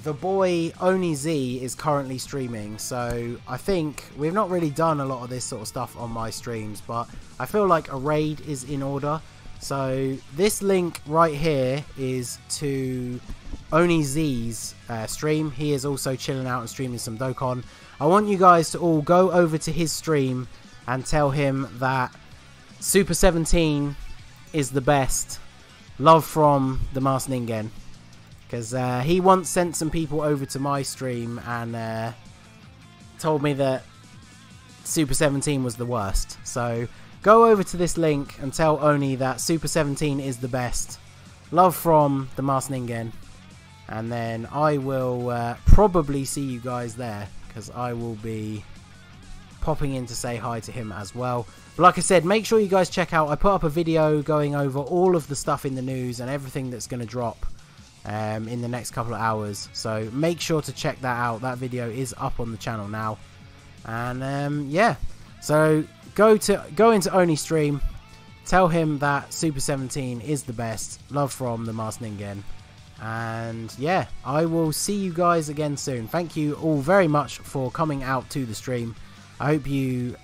the boy Oni Z is currently streaming, so I think we've not really done a lot of this sort of stuff on my streams, but I feel like a raid is in order. So this link right here is to Oni Z's stream. He is also chilling out and streaming some Dokkan. I want you guys to all go over to his stream and tell him that Super 17 is the best. Love from the Masked Ningen. Because he once sent some people over to my stream and told me that Super 17 was the worst. So go over to this link and tell Oni that Super 17 is the best. Love from the Masked Ningen. And then I will probably see you guys there, because I will be popping in to say hi to him as well. But like I said, make sure you guys check out, I put up a video going over all of the stuff in the news and everything that's going to drop in the next couple of hours. So make sure to check that out. That video is up on the channel now. And yeah, so go into Oni's stream, tell him that Super 17 is the best. Love from the Masked Ningen. And yeah, I will see you guys again soon. Thank you all very much for coming out to the stream. I hope you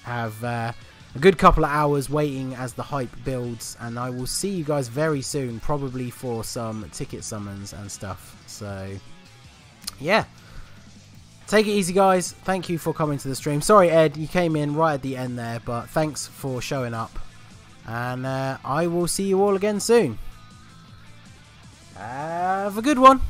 have a good couple of hours waiting as the hype builds, and I will see you guys very soon, probably for some ticket summons and stuff. So yeah, take it easy guys. Thank you for coming to the stream. Sorry Ed, you came in right at the end there, but thanks for showing up, and I will see you all again soon. Have a good one.